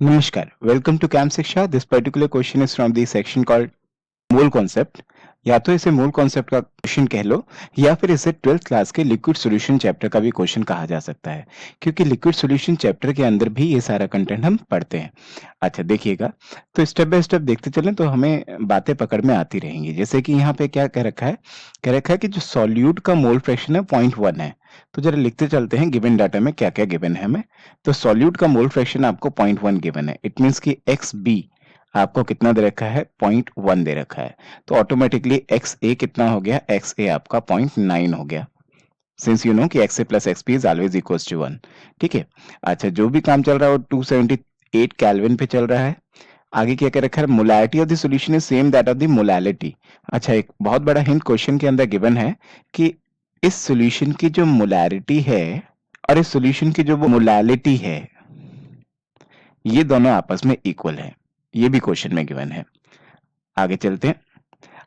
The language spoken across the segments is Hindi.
Namaskar. Welcome to Camp Shiksha. This particular question is from the section called मूल कॉन्सेप्ट। या तो इसे मूल कॉन्सेप्ट का क्वेश्चन कह लो या फिर इसे 12th क्लास के लिक्विड सॉल्यूशन चैप्टर का भी क्वेश्चन कहा जा सकता है, क्योंकि लिक्विड सॉल्यूशन चैप्टर के अंदर भी ये सारा कंटेंट हम पढ़ते हैं। अच्छा देखिएगा, तो स्टेप बाय स्टेप देखते चलें तो हमें बातें पकड़ में आती रहेंगी। जैसे कि यहाँ पे क्या कह रखा है, कह रखा है कि जो सॉल्यूट का मोल फ्रैक्शन है 0.1 है। तो जरा लिखते चलते हैं गिवन डाटा में क्या क्या गिवन है हमें। तो सॉल्यूट का मोल फ्रैक्शन आपको 0.1 गिवन है। इट मीन्स कि एक्स बी आपको कितना दे रखा है, 0.1 दे रखा है। तो ऑटोमेटिकली एक्स ए कितना हो गया, एक्स ए आपका 0.9 हो गया, सिंस यू नो कि X A plus X P is always equals to 1। ठीक है। अच्छा, जो भी काम चल रहा है वो 278 केल्विन पे चल रहा है। आगे क्या कह रखा है, molarity of the solution is same that of the molality. अच्छा, एक बहुत बड़ा हिंट क्वेश्चन के अंदर गिवन है कि इस सॉल्यूशन की जो मोलैरिटी है और इस सॉल्यूशन की जो मोलैलिटी है, ये दोनों आपस में इक्वल है। ये भी क्वेश्चन में गिवन है। आगे चलते हैं।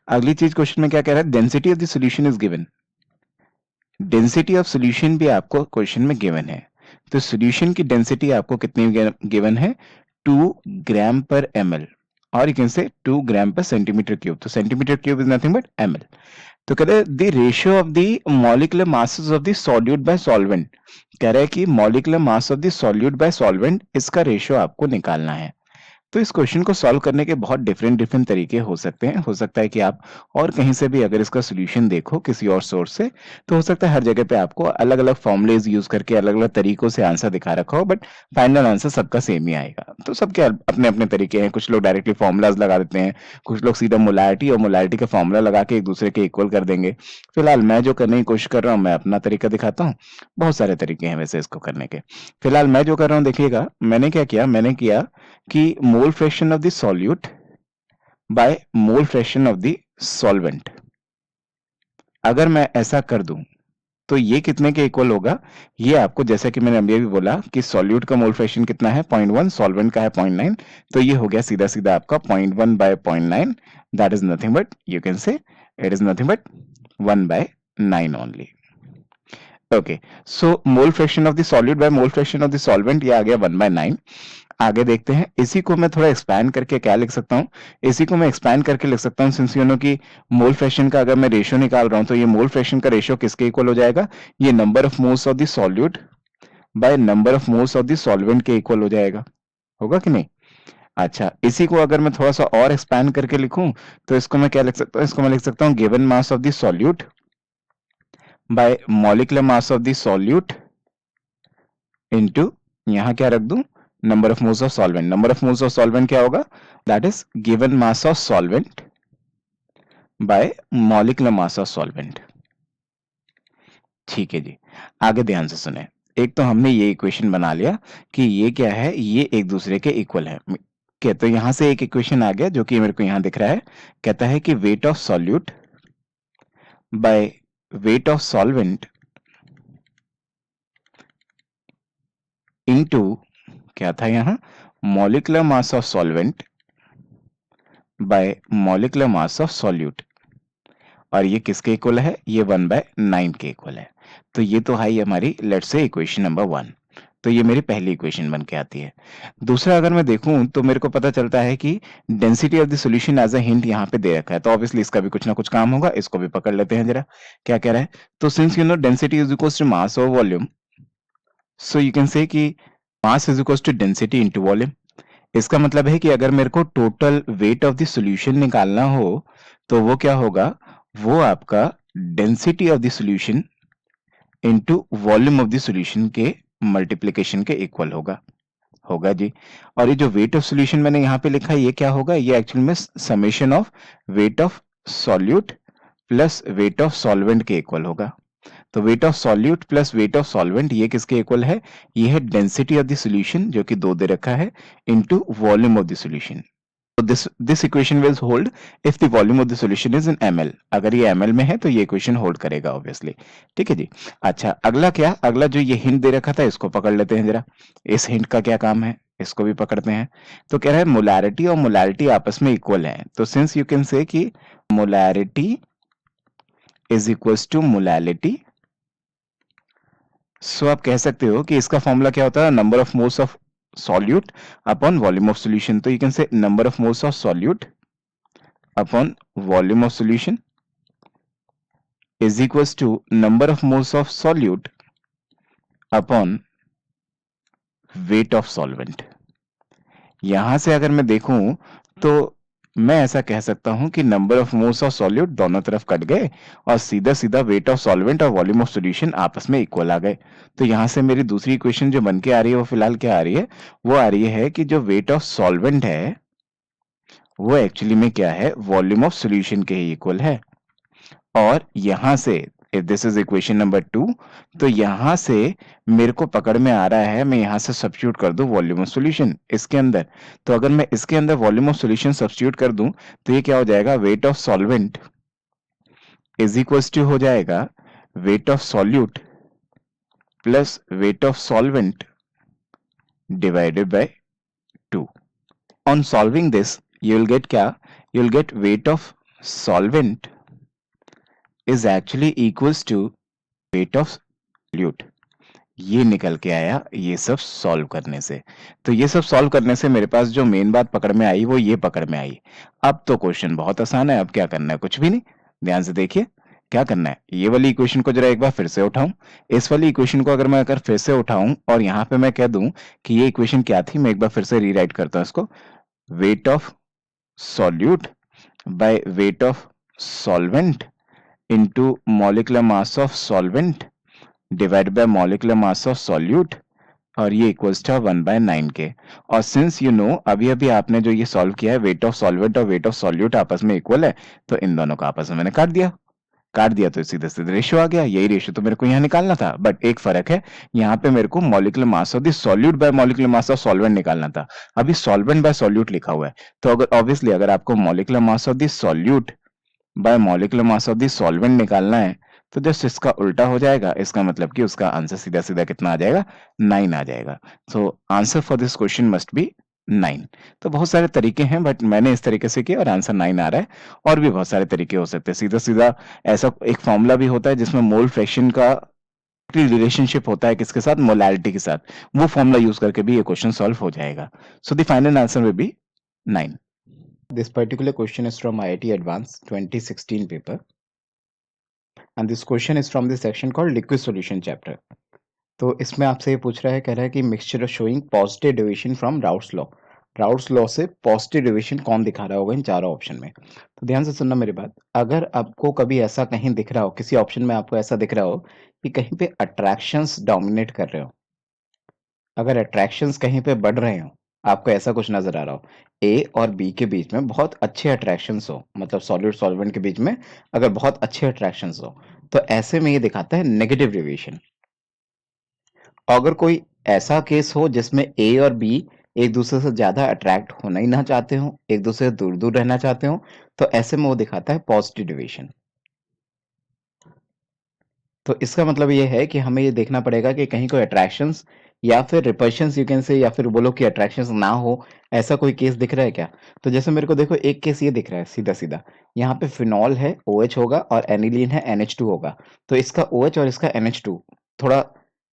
अगली चीज क्वेश्चन में क्या कह रहा है, density of the solution is given. Density of solution भी आपको क्वेश्चन में गिवन है। तो सॉल्यूशन की डेंसिटी आपको कितनी गिवन है, 2 ग्राम पर ml, और यू कैन से 2 ग्राम पर सेंटीमीटर क्यूब। तो centimetre cube is nothing but ml। तो कह रहे हैं the ratio of the molecular masses of the solute bye solvent. कह रहा है कि molecular mass of the solute bye solvent, इसका रेशियो आपको निकालना है। तो इस क्वेश्चन को सॉल्व करने के बहुत डिफरेंट तरीके हो सकते हैं। हो सकता है कि आप और कहीं से भी अगर इसका सोल्यूशन देखो किसी और सोर्स से, तो हो सकता है हर जगह पे आपको अलग अलग फॉर्मुलेज यूज करके अलग अलग तरीकों से आंसर दिखा रखा हो, बट फाइनल आंसर सबका सेम ही आएगा। तो सबके अपने अपने तरीके हैं। कुछ लोग डायरेक्टली फॉर्मुलाज लगा देते हैं, कुछ लोग सीधा मोलैरिटी और मोलैरिटी का फॉर्मूला लगा के एक दूसरे के इक्वल कर देंगे। फिलहाल मैं जो करने की कोशिश कर रहा हूँ, मैं अपना तरीका दिखाता हूँ। बहुत सारे तरीके हैं वैसे इसको करने के। फिलहाल मैं जो कर रहा हूँ देखिएगा, मैंने क्या किया, मैंने किया कि मोल fraction of the solute by mole fraction of the solvent. अगर मैं ऐसा कर दूं तो ये कितने के इक्वल होगा, ये आपको, जैसा कि मैंने अभी भी बोला कि सॉल्यूट का मोल फ्रैक्शन कितना है 0.1, सॉल्वेंट का है 0.9, तो ये हो गया सीधा सीधा आपका 0.1 by 0.9, that is nothing but, you can say it is nothing but 1 by 9 only. Okay, so mole fraction of the solute by mole fraction of the solvent, ये आ गया 1 बाय 9। आगे देखते हैं, इसी को मैं थोड़ा एक्सपैंड करके क्या लिख सकता हूँ, इसी को मैं एक्सपैंड करके लिख सकता हूँ, सिंस यू नो कि मोल फ्रैक्शन का अगर मैं रेशियो निकाल रहा हूँ तो ये मोल फ्रैक्शन का रेशियो किसके इक्वल हो जाएगा, ये number of moles of the solute bye number of moles of the solvent के इक्वल हो जाएगा। होगा कि नहीं। अच्छा, इसी को अगर मैं थोड़ा सा और एक्सपैंड करके लिखूं तो इसको मैं क्या लिख सकता हूँ, इसको मैं लिख सकता हूँ given mass of the solute bye molecular mass of the solute into, यहां क्या रख दूं, number of moles of solvent. Number of moles of solvent क्या होगा, that is given mass of solvent bye molecular mass of solvent. ठीक है जी, आगे ध्यान से सुने। एक तो हमने ये इक्वेशन बना लिया कि ये क्या है, ये एक दूसरे के इक्वल है। तो यहां से एक इक्वेशन आ गया जो कि मेरे को यहां दिख रहा है, कहता है कि wait of solute by weight of solvent into, क्या था यहाँ, molecular mass of solvent bye molecular mass of solute. और ये किसके इक्वल है, ये 1 बाय 9 के इक्वल है। तो ये तो है हमारी, लेट्स से इक्वेशन नंबर 1। तो ये मेरी पहली इक्वेशन बन के आती है। दूसरा अगर मैं देखूं तो मेरे को पता चलता है कि density of the solution as a hint यहाँ पे दे रखा है, तो ऑब्वियसली इसका भी कुछ ना कुछ काम होगा। इसको भी पकड़ लेते हैं जरा, क्या कह रहा है। तो since you know density is equals to mass over volume, so you can say कि mass is equals to density into volume. इसका मतलब है कि अगर मेरे को total weight of the solution निकालना हो तो वो क्या होगा, वो आपका density of the solution into volume of the solution के मल्टीप्लिकेशन के इक्वल होगा। होगा जी। और ये जो वेट ऑफ सॉल्यूशन मैंने यहाँ पे लिखा है, ये क्या होगा, ये एक्चुअली में summation of weight of solute plus weight of solvent के इक्वल होगा। तो weight of solute plus weight of solvent, ये किसके इक्वल है, ये है डेंसिटी ऑफ द सॉल्यूशन जो कि 2 दे रखा है, into volume of the solution. तो this equation will hold if the volume of the solution is in ml। अगर ये ml में है तो ये इक्वेशन होल्ड करेगा ऑब्वियसली। ठीक है जी। अच्छा, अगला क्या, अगला जो ये हिंट दे रखा था इसको पकड़ लेते हैं जरा। इस हिंट का क्या काम है, इसको भी पकड़ते हैं। तो कह रहा है मोलैरिटी और मोलैरिटी आपस में इक्वल है। तो सिंस यू कैन से कि molarity is equals to molality, so आप कह सकते हो कि इसका फॉर्मूला क्या होता है, number of moles of solute upon volume of solution. तो you can say number of moles of solute upon volume of solution is equals to number of moles of solute upon weight of solvent. यहां से अगर मैं देखूं तो मैं ऐसा कह सकता हूं कि number of moles of solute दोनों तरफ कट गए और सीधा सीधा वेट ऑफ सॉल्वेंट और वॉल्यूम ऑफ सॉल्यूशन आपस में इक्वल आ गए। तो यहां से मेरी दूसरी इक्वेशन जो बन के आ रही है वो फिलहाल क्या आ रही है, वो आ रही है कि जो वेट ऑफ सॉल्वेंट है वो एक्चुअली में क्या है, वॉल्यूम ऑफ सॉल्यूशन के ही इक्वल है। और यहां से if this is equation number 2, तो यहां से मेरे को पकड़ में आ रहा है, मैं यहां से सब्स्टिट्यूट कर दूं वॉल्यूम ऑफ सॉल्यूशन इसके अंदर। तो अगर मैं इसके अंदर वॉल्यूम ऑफ सॉल्यूशन सब्स्टिट्यूट कर दूं तो ये क्या हो जाएगा, weight of solvent is equals to हो जाएगा weight of solute plus weight of solvent divided by 2। On solving this you will get क्या, you will get weight of solvent is actually equals to weight of solute। ये निकल के आया ये सब सॉल्व करने से। तो ये सब सॉल्व करने से मेरे पास जो मेन बात पकड़ में आई वो ये पकड़ में आई। अब तो क्वेश्चन बहुत आसान है, अब क्या करना है, कुछ भी नहीं, ध्यान से देखिए क्या करना है। ये वाली इक्वेशन को जरा एक बार फिर से उठाऊं, इस वाली इक्वेशन को अगर मैं फिर से उठाऊं और यहाँ पे मैं कह दूं कि ये इक्वेशन क्या थी, मैं एक बार फिर से रीराइट करता हूं इसको, weight of solute by weight of solvent into molecular mass of solvent divided by molecular mass of solute, और ये इक्वल्स था 1/9 के। और सिंस यू नो अभी अभी आपने जो ये सॉल्व किया है वेट ऑफ सॉल्वेंट और वेट ऑफ सॉल्यूट आपस में इक्वल है, तो इन दोनों को आपस में मैंने काट दिया तो सीधे सीधे रेशियो आ गया। यही रेशियो तो मेरे को यहाँ निकालना था, बट एक फर्क है, यहाँ पे मेरे को molecular mass of the solute bye molecular mass of solvent निकालना था। अभी सॉल्वेंट बाय सॉल्यूट लिखा हुआ है, तो अगर ऑब्वियसली अगर आपको molecular mass of the solute bye molecular mass of the solvent निकालना है तो जस्ट इसका उल्टा हो जाएगा। इसका मतलब कि उसका आंसर सीधा सीधा कितना आ जाएगा, 9 आ जाएगा। So answer for this question must B 9। तो बहुत सारे तरीके हैं, बट मैंने इस तरीके से किया और आंसर 9 आ रहा है। और भी बहुत सारे तरीके हो सकते हैं, सीधा सीधा ऐसा एक फॉर्मूला भी होता है जिसमें मोल फ्रैक्शन का रिलेशनशिप होता है किसके साथ, मोलैलिटी के साथ, वो फॉर्मूला यूज करके भी ये क्वेश्चन सॉल्व हो जाएगा। So the final answer will be 9। This particular question is from IIT Advanced 2016 paper, and this question is from the section called liquid solution chapter. तो इसमें आपसे ये पूछ रहा है, कह रहा है कि mixture showing positive deviation from routes law, routes law से पॉजिटिव डेविएशन कौन दिखा रहा होगा इन चारों ऑप्शन में। तो ध्यान से सुनना मेरी बात, अगर आपको कभी ऐसा कहीं दिख रहा हो, किसी ऑप्शन में आपको ऐसा दिख रहा हो कि कहीं पे अट्रैक्शंस डोमिनेट कर रहे हो, अगर अट्रैक्शंस कहीं पे बढ़ रहे हो, आपको ऐसा कुछ नजर आ रहा हो, ए और बी के बीच में बहुत अच्छे अट्रैक्शंस हो, मतलब सॉलिड सॉल्वेंट के बीच में अगर बहुत अच्छे अट्रैक्शंस हो, तो ऐसे में ये दिखाता है नेगेटिव डेविएशन। अगर कोई ऐसा केस हो जिसमें ए और बी एक दूसरे से ज्यादा अट्रैक्ट होना ही ना चाहते हो, एक दूसरे से दूर दूर रहना चाहते हो, तो ऐसे में वो दिखाता है पॉजिटिव डेविएशन। तो इसका मतलब ये है कि हमें ये देखना पड़ेगा कि कहीं कोई अट्रैक्शंस या फिर रिपल्शंस यू कैन से, या फिर बोलो कि अट्रैक्शंस ना हो, ऐसा कोई केस दिख रहा है क्या। तो जैसे मेरे को देखो एक केस ये दिख रहा है सीधा सीधा, यहाँ पे फिनॉल है OH होगा और एनिलीन है NH2 होगा, तो इसका OH और इसका NH2 थोड़ा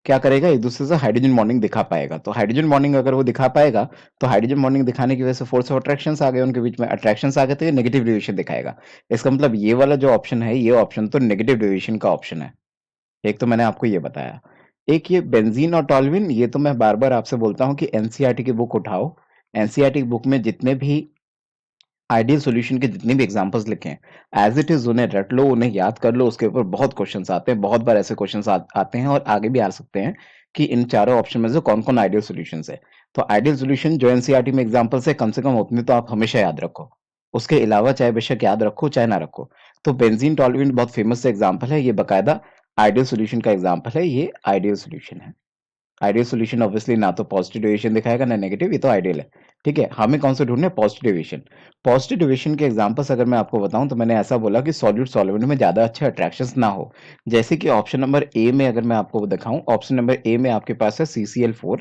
क्या करेगा, एक दूसरे से हाइड्रोजन बॉन्डिंग दिखा पाएगा। तो हाइड्रोजन बॉन्डिंग अगर वो दिखा पाएगा तो हाइड्रोजन बॉन्डिंग दिखाने की वजह से फोर्स ऑफ अट्रैक्शंस आ गए, उनके बीच में अट्रैक्शंस आ गए, तो ये नेगेटिव डेविएशन दिखाएगा। इसका मतलब ये वाला जो ऑप्शन है, ये ऑप्शन तो नेगेटिव डेविएशन का ऑप्शन है। एक तो मैंने आपको ये बताया, एक ये बेंजीन और टॉल्विन, ये तो मैं बार बार आपसे बोलता हूँ कि एनसीईआरटी की बुक उठाओ, एनसीईआरटी बुक में जितने भी आइडियल सॉल्यूशन के जितने भी एग्जांपल्स लिखे हैं एज इट इज उन्हें रट लो, उन्हें याद कर लो, उसके ऊपर बहुत क्वेश्चंस आते हैं, बहुत बार ऐसे क्वेश्चंस आते हैं और आगे भी आ सकते हैं कि इन चारों ऑप्शन में से कौन कौन आइडियल सॉल्यूशंस है। तो आइडियल सॉल्यूशन जो एनसीईआरटी में एग्जांपल्स है कम से कम उतने तो आप हमेशा याद रखो, उसके अलावा चाहे बेशक याद रखो चाहे ना रखो। तो बेंजीन टॉल्विन बहुत फेमस एग्जाम्पल है, ये बाकायदा आइडियल सॉल्यूशन का एग्जांपल है, ये आइडियल सॉल्यूशन है। आइडियल सॉल्यूशन ऑब्वियसली ना तो पॉजिटिव डेविएशन दिखाएगा ना नेगेटिव, ये तो आइडियल है। ठीक है, हमें कौन से ढूंढने, पॉजिटिव डेविएशन। पॉजिटिव डेविएशन के एग्जांपल्स अगर मैं आपको बताऊं तो मैंने ऐसा बोला कि सॉल्यूट सॉल्वेंट में ज्यादा अच्छे अट्रैक्शंस ना हो, जैसे कि ऑप्शन नंबर ए में अगर मैं आपको दिखाऊं, ऑप्शन नंबर ए में आपके पास है CCl4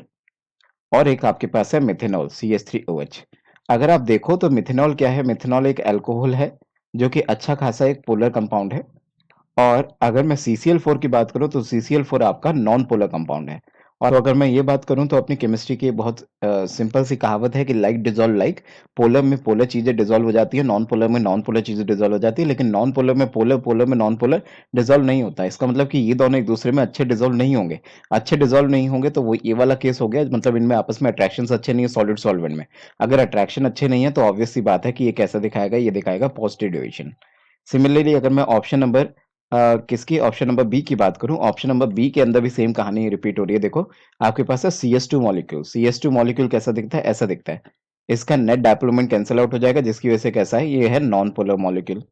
और एक आपके पास है मिथेनॉल CH3OH। अगर आप देखो तो मिथेनॉल क्या है, मिथेनॉल एक अल्कोहल है जो कि अच्छा खासा एक पोलर कंपाउंड है, और अगर मैं CCl4 की बात करूं तो CCl4 आपका नॉन पोलर कंपाउंड है। और अगर मैं ये बात करूं तो अपनी केमिस्ट्री की बहुत सिंपल सी कहावत है कि लाइक डिजोल्व लाइक। पोलर में पोलर चीजें डिजोल्व हो जाती है, नॉन पोलर में नॉन पोलर चीजें डिजोल्व हो जाती है, लेकिन नॉन पोलर में पोलर, पोलर में नॉन पोलर डिजोल्व नहीं होता। इसका मतलब कि ये दोनों एक दूसरे में अच्छे डिजोल्व नहीं होंगे। अच्छे डिजोल्व नहीं होंगे तो वो ये वाला केस हो गया, मतलब इनमें आपस में अट्रैक्शन अच्छे नहीं है सॉलिड सॉल्वेंट में। अगर अट्रैक्शन अच्छे नहीं है तो ऑब्वियस सी बात है कि ये कैसा दिखाएगा, ये दिखाएगा पॉजिटिव डेविएशन। सिमिलरली अगर मैं ऑप्शन नंबर किसकी ऑप्शन नंबर बी की बात करूं, ऑप्शन नंबर बी के अंदर भी सेम कहानी रिपीट हो रही है। देखो आपके पास है CS2 मॉलिक्यूल। CS2 मॉलिक्यूल कैसा दिखता है, ऐसा दिखता है। इसका नेट डायपोलोमेंट कैंसिल आउट हो जाएगा, जिसकी वजह से कैसा है, ये है नॉन पोलर मॉलिक्यूल।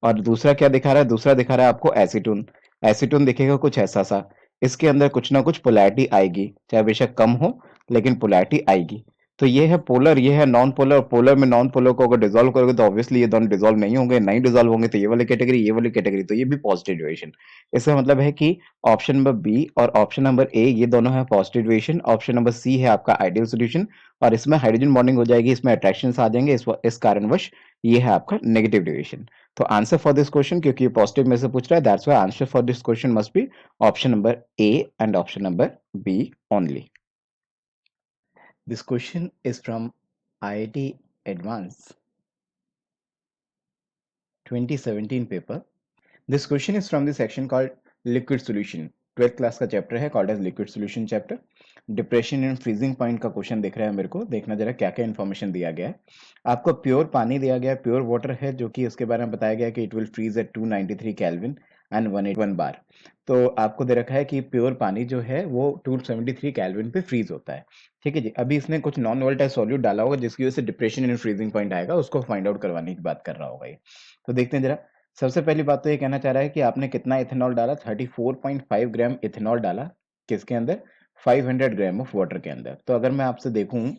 और दूसरा क्या दिखा रहा है, दूसरा दिखा रहा है आपको एसीटोन। एसीटोन दिखेगा कुछ ऐसा सा। इसके अंदर कुछ ना कुछ पोलैरिटी आएगी, चाहे बेशक कम हो, लेकिन पोलैरिटी आएगी। तो ये है पोलर, ये है नॉन पोलर। पोलर में नॉन पोलर को अगर डिसॉल्व करोगे तो ऑब्वियसली ये दोनों डिसॉल्व नहीं होंगे, नहीं डिसॉल्व होंगे तो ये वाली कैटेगरी, ये वाली कैटेगरी, तो ये भी पॉजिटिव डेविएशन। इसका मतलब है कि ऑप्शन नंबर बी और ऑप्शन नंबर ए ये दोनों है positive deviation. Option number C है आपका आइडियल सॉल्यूशन, और इसमें हाइड्रोजन बॉन्डिंग हो जाएगी, इसमें अट्रैक्शन आ जाएंगे, इस कारणवश ये है आपका नेगेटिव डेविएशन। तो आंसर फॉर दिस क्वेश्चन, क्योंकि ये पॉजिटिव में से पूछ रहा है, that's why answer for this question must be option number A and option number B only. This question is from IIT Advanced 2017 paper. This question is from the section called Liquid Solution. 12th class का चैप्टर है called as Liquid Solution chapter. Depression and freezing point का क्वेश्चन दिख रहा है मेरे को, देखना जरा क्या क्या इन्फॉर्मेशन दिया गया है। आपको प्योर पानी दिया गया है, प्योर वाटर है, जो कि उसके बारे में बताया गया है कि it will freeze at 293 kelvin and 181 bar. तो आपको दे रखा है कि प्योर पानी जो है वो 273 केल्विन पे फ्रीज होता है। ठीक है जी। अभी इसने कुछ नॉन वोलेटाइल सॉल्यूट डाला होगा जिसकी वजह से डिप्रेशन एंड फ्रीजिंग पॉइंट आएगा, उसको फाइंड आउट करवाने की बात कर रहा होगा ये। तो देखते हैं जरा। सबसे पहली बात तो ये कहना चाह रहा है कि आपने कितना इथेनॉल डाला, 34.5 ग्राम इथेनॉल डाला। किसके अंदर, 500 ग्राम ऑफ वाटर के अंदर। तो अगर मैं आपसे देखूं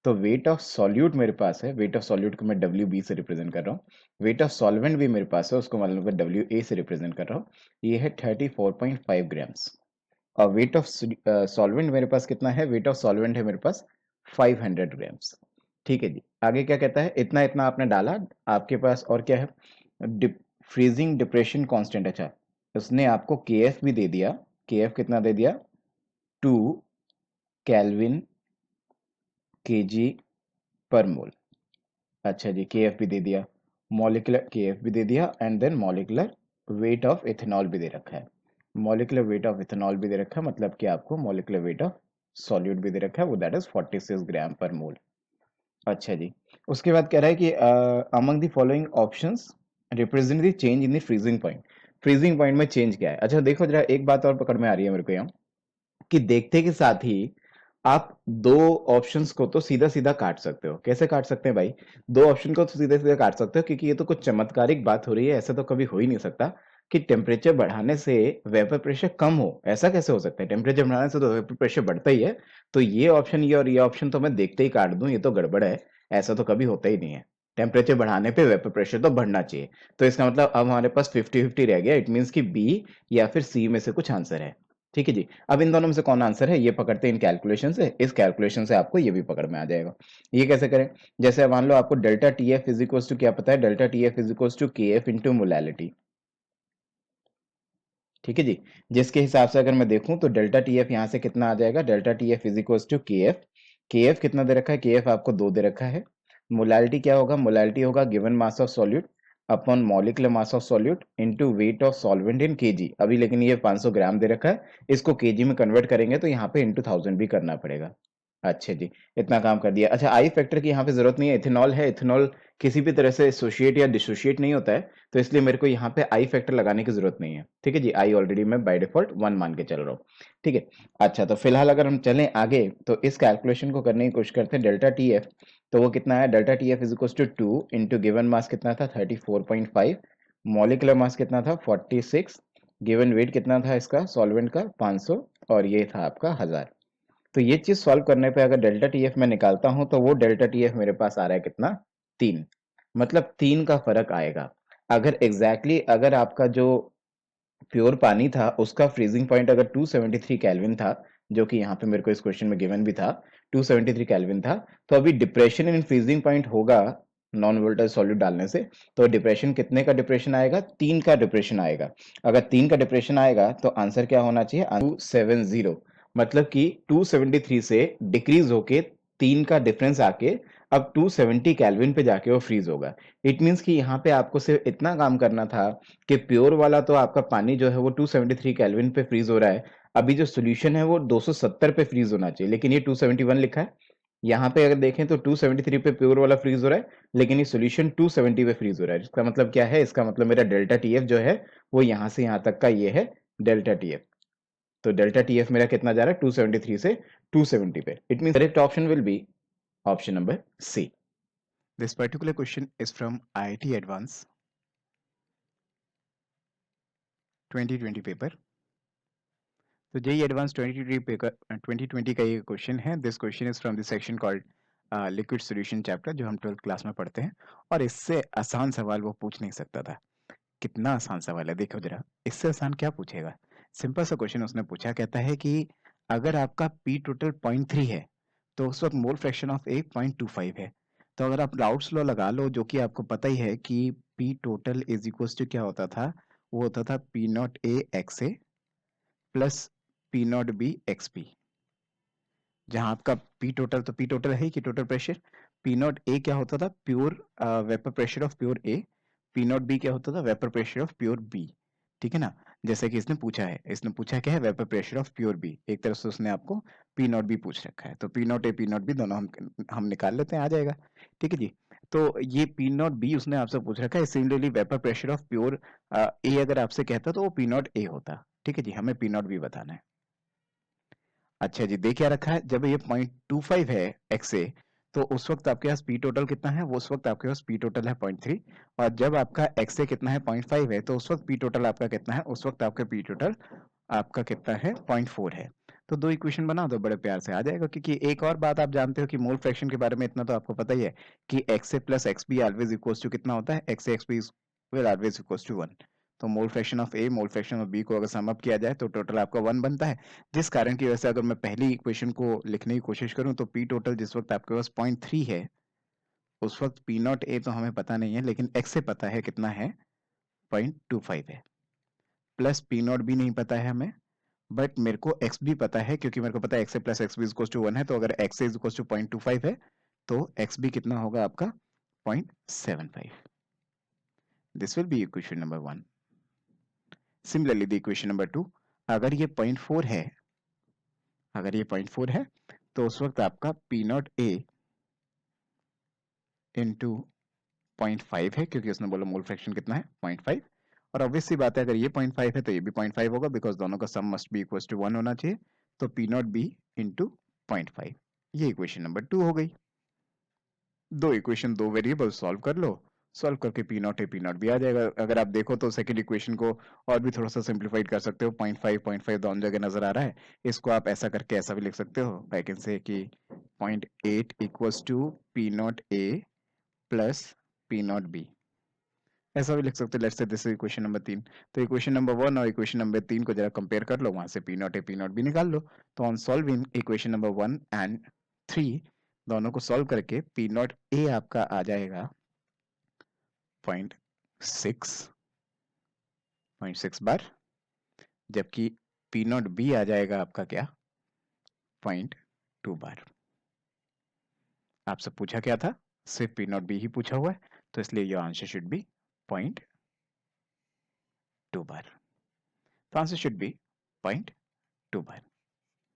तो वेट ऑफ सॉल्यूट मेरे पास है, वेट ऑफ सॉल्यूट को मैं WB से रिप्रेजेंट कर रहा हूँ। वेट ऑफ सॉल्वेंट भी मेरे पास है, उसको मतलब WA से रिप्रेजेंट कर रहा हूँ। ये है 34.5 ग्राम्स। और वेट ऑफ सॉल्वेंट मेरे पास कितना है, वेट ऑफ सॉल्वेंट है मेरे पास 500 ग्राम्स। ठीक है जी। आगे क्या कहता है, इतना इतना आपने डाला, आपके पास और क्या है, फ्रीजिंग डिप्रेशन कांस्टेंट। अच्छा, उसने आपको KF भी दे दिया। KF कितना दे दिया, 2 केल्विन kg पर मोल। अच्छा जी, KF भी दे दिया, मॉलिक्यूलर KF भी दे दिया, and then molecular weight of ethanol भी दे रखा है। मॉलिक्यूलर वेट ऑफ इथेनॉल भी दे रखा है, मतलब कि आपको मॉलिक्यूलर वेट ऑफ सॉल्यूट भी दे रखा है, वो दैट इज 46 ग्राम पर मोल। अच्छा जी। उसके बाद कह रहा है कि among the following options represent the change in the freezing point. Freezing point में चेंज क्या है। अच्छा देखो जरा, एक बात और पकड़ में आ रही है मेरे को यहाँ, कि देखते के साथ ही आप दो ऑप्शंस को तो सीधा सीधा काट सकते हो। कैसे काट सकते हैं भाई, दो ऑप्शन को तो सीधे सीधे काट सकते हो, क्योंकि ये तो कुछ चमत्कारिक बात हो रही है। ऐसा तो कभी हो ही नहीं सकता कि टेम्परेचर बढ़ाने से वेपर प्रेशर कम हो। ऐसा कैसे हो सकता है, टेम्परेचर बढ़ाने से तो वेपर प्रेशर बढ़ता ही है। तो ये ऑप्शन, ये और ये ऑप्शन तो मैं देखते ही काट दूं, ये तो गड़बड़ है। ऐसा तो कभी होता ही नहीं है। टेम्परेचर बढ़ाने पे वेपर प्रेशर तो बढ़ना चाहिए। तो इसका मतलब अब हमारे पास 50-50 रह गया। इट मीन्स कि बी या फिर सी में से कुछ आंसर है। ठीक है जी। अब इन दोनों में से कौन आंसर है ये पकड़ते हैं इन कैलकुलेशन से। इस कैलकुलेशन से आपको ये भी पकड़ में आ जाएगा। ये कैसे करें, जैसे मान लो आपको delta TF is equal to क्या पता है, delta TF is equal to KF into molality. ठीक है जी। जिसके हिसाब से अगर मैं देखूं तो डेल्टा TF यहाँ से कितना आ जाएगा, delta TF is equal to KF। KF कितना दे रखा है, KF आपको 2 दे रखा है। मोलैलिटी क्या होगा, मोलैलिटी होगा given mass of solute upon molecular mass of solute into wait of solvent in KG. अभी लेकिन ये 500 ग्राम दे रखा है, इसको केजी में कन्वर्ट करेंगे तो यहाँ पे इनटू 1000 भी करना पड़ेगा। अच्छा जी, इतना काम कर दिया। अच्छा, आई फैक्टर की यहाँ पे जरूरत नहीं है, इथेनॉल है, इथेनॉल किसी भी तरह से एसोसिएट या डिसोसिएट नहीं होता है, तो इसलिए मेरे को यहाँ पे आई फैक्टर लगाने की जरूरत नहीं है। ठीक है जी, आई ऑलरेडी मैं बाय डिफॉल्ट 1 मान के चल रहा हूँ। ठीक है। अच्छा, तो फिलहाल अगर हम चलें आगे तो इस कैलकुलेशन को करने की कोशिश करते हैं। डेल्टा TF तो वो कितना है, delta TF is equal to 2 into given mass कितना था 34.5, मॉलिक्यूलर मास कितना था 46, गिवन वेट कितना था इसका सॉल्वेंट का 500, और ये था आपका 1000। तो ये चीज सॉल्व करने पे अगर डेल्टा TF मैं निकालता हूं तो वो डेल्टा TF मेरे पास आ रहा है कितना, 3। मतलब 3 का फर्क आएगा। अगर अगर आपका जो प्योर पानी था उसका फ्रीजिंग पॉइंट अगर 273 केल्विन था, जो कि यहाँ पे मेरे को इस क्वेश्चन में गिवन भी था 273 केल्विन था, तो अभी डिप्रेशन इन फ्रीजिंग पॉइंट होगा नॉन वोलेटाइल सॉल्यूट डालने से। तो डिप्रेशन कितने का डिप्रेशन आएगा, 3 का डिप्रेशन आएगा। अगर 3 का डिप्रेशन आएगा तो आंसर क्या होना चाहिए, 270। मतलब कि 273 से डिक्रीज होके 3 का डिफरेंस आके अब 270 केल्विन पे जाके वो फ्रीज होगा। इट मीन्स कि यहाँ पे आपको सिर्फ इतना काम करना था कि प्योर वाला तो आपका पानी जो है वो 273 केल्विन पे फ्रीज हो रहा है, अभी जो सोल्यूशन है वो 270 पे फ्रीज होना चाहिए, लेकिन ये 271 लिखा है। यहाँ पे अगर देखें तो 273 पे प्योर वाला फ्रीज हो रहा है, लेकिन ये सोल्यूशन 270 पे फ्रीज हो रहा है। इसका मतलब क्या है? इसका मतलब मेरा डेल्टा टीएफ जो है वो यहाँ से यहाँ तक का ये है डेल्टा टीएफ। तो डेल्टा टीएफ मेरा कितना जा रहा है? 273 से 270 पे। It means correct option will be option number C. This particular question is from IIT advance 2020 paper. तो जेई एडवांस 2020 पेपर 2020 का ये क्वेश्चन है। This question is from the section called liquid solution chapter, जो हम 12th क्लास में पढ़ते हैं। और इससे आसान सवाल वो पूछ नहीं सकता था। कितना आसान सवाल है, देखो जरा। इससे आसान क्या पूछेगा? सिंपल सा क्वेश्चन उसने पूछा। कहता है कि अगर आपका पी टोटल 0.3 है तो उस वक्त मोल फ्रैक्शन ऑफ ए 0.25 है। तो अगर आप राउट्स लॉ लगा लो, जो कि आपको पता ही है कि P total is equal to क्या होता था, वो होता था P not A X A plus P not B X P. जहां आपका पी टोटल, तो पी टोटल है कि total pressure, P not A क्या होता था? Pure vapour pressure of pure A. P not B क्या होता था? Vapour pressure of pure B. ठीक है ना? जैसे कि इसने पूछा है, इसने पूछा क्या है? Vapour pressure of pure B. एक तरफ से उसने आपको पी नॉट बी पूछ रखा है, तो P not A P not be दोनों हम निकाल लेते हैं, आ जाएगा। ठीक है जी। तो ये पी नॉट बी उसने आपसे पूछ रखा है। Similarly vapour pressure of pure A अगर आपसे कहता तो वो पी नॉट ए होता। ठीक है जी, हमें पी नॉट बी बताना है। अच्छा जी, दे क्या रखा है? जब ये 0.25 है एक्स से, तो उस वक्त आपके पास पी टोटल कितना है? वो उस वक्त आपके पास पी टोटल है 0.3। और जब आपका एक्स से कितना है? 0.5 है, तो उस वक्त पी टोटल आपका कितना है? उस वक्त आपका पी टोटल आपका कितना है? 0.4 है। तो दो इक्वेशन बना दो, बड़े प्यार से आ जाएगा। क्योंकि एक और बात आप जानते हो कि मोल फ्रैक्शन के बारे में इतना तो आपको पता ही है कि X A plus X B always equals to कितना होता है? X A X B will always equals to 1। तो mole fraction of A mole fraction of B को अगर सम अप किया जाए तो टोटल आपका 1 बनता है। जिस कारण की वजह से अगर मैं पहली इक्वेशन को लिखने की कोशिश करूं तो पी टोटल जिस वक्त आपके पास 0.3 है, उस वक्त पी नॉट ए तो हमें पता नहीं है, लेकिन एक्स से पता है कितना है? 0.25 है। प्लस पी नॉट भी नहीं पता है हमें, बट मेरे को एक्स भी पता है, क्योंकि मेरे को पता है X A plus X B equal to 1 है। तो अगर एक्स ए इक्वल टू 0.25 है तो एक्स बी कितना होगा आपका? 0.75। This will B equation number 1। Similarly the equation number 2, अगर ये 0.4 है, अगर ये 0.4 है तो उस वक्त आपका पी नॉट ए इंटू 0.5 है, क्योंकि उसने बोला मोल फ्रैक्शन कितना है? 0.5। और ऑब्वियस सी बात है, अगर ये 0.5 है तो ये भी 0.5 होगा, बिकॉज दोनों का सम मस्ट बी इक्वल टू 1 होना चाहिए। तो पी नॉट बी इंटू 0.5। ये इक्वेशन नंबर 2 हो गई। दो इक्वेशन, दो वेरिएबल सॉल्व कर लो। सॉल्व करके P not A P not भी आ जाएगा। अगर आप देखो तो सेकंड इक्वेशन को और भी थोड़ा सा सिंप्लीफाइड कर सकते हो। 0.5 दोनों जगह नजर आ रहा है। इसको आप ऐसा करके ऐसा भी लिख सकते हो। आई कैन से कि 0.8 equals to P not A plus P not B, ऐसा भी लिख सकते हो। Let's say this is equation number 3। तो इक्वेशन नंबर 1 और इक्वेशन नंबर 3 को जरा कंपेयर कर लो, वहां से P not A P not be निकाल लो। तो on solving equation number 1 and 3, दोनों को सॉल्व करके पी नॉट ए आपका आ जाएगा 0.6 बार, जबकि पी नॉट बी आ जाएगा आपका क्या? 0.2 बार। आपसे पूछा क्या था? सिर्फ पी नॉट बी ही पूछा हुआ है, तो इसलिए योर आंसर शुड बी 0.2 बार। तो answer should be 0.2 bar.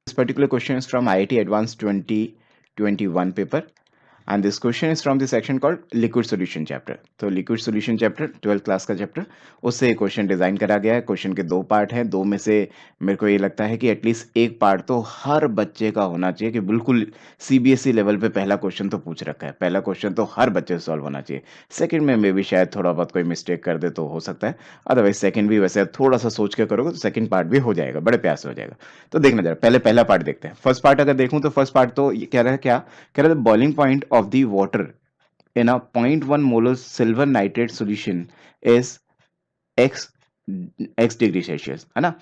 This particular question is from IIT Advanced 2021 paper, and this question is from the section called liquid solution chapter. तो liquid solution chapter 12th class का चैप्टर, उससे क्वेश्चन डिजाइन करा गया है। क्वेश्चन के दो पार्ट हैं, दो में से मेरे को ये लगता है कि एटलीस्ट एक पार्ट तो हर बच्चे का होना चाहिए, कि बिल्कुल सीबीएसई लेवल पे पहला क्वेश्चन तो पूछ रखा है, पहला क्वेश्चन तो हर बच्चे से सॉल्व होना चाहिए। सेकंड में मे भी शायद थोड़ा बहुत कोई मिस्टेक कर दे तो हो सकता है, अदरवाइज सेकंड भी वैसे थोड़ा सा सोच के करोगे तो सेकंड पार्ट भी हो जाएगा, बड़े प्यार से हो जाएगा। तो देखना जरा, पहले पहला पार्ट देखते हैं। फर्स्ट पार्ट अगर देखूं तो फर्स्ट पार्ट तो कह रहा है क्या? कह रहा है boiling point of the water in a 0.1 molar silver nitrate solution is x degree Celsius, है ना?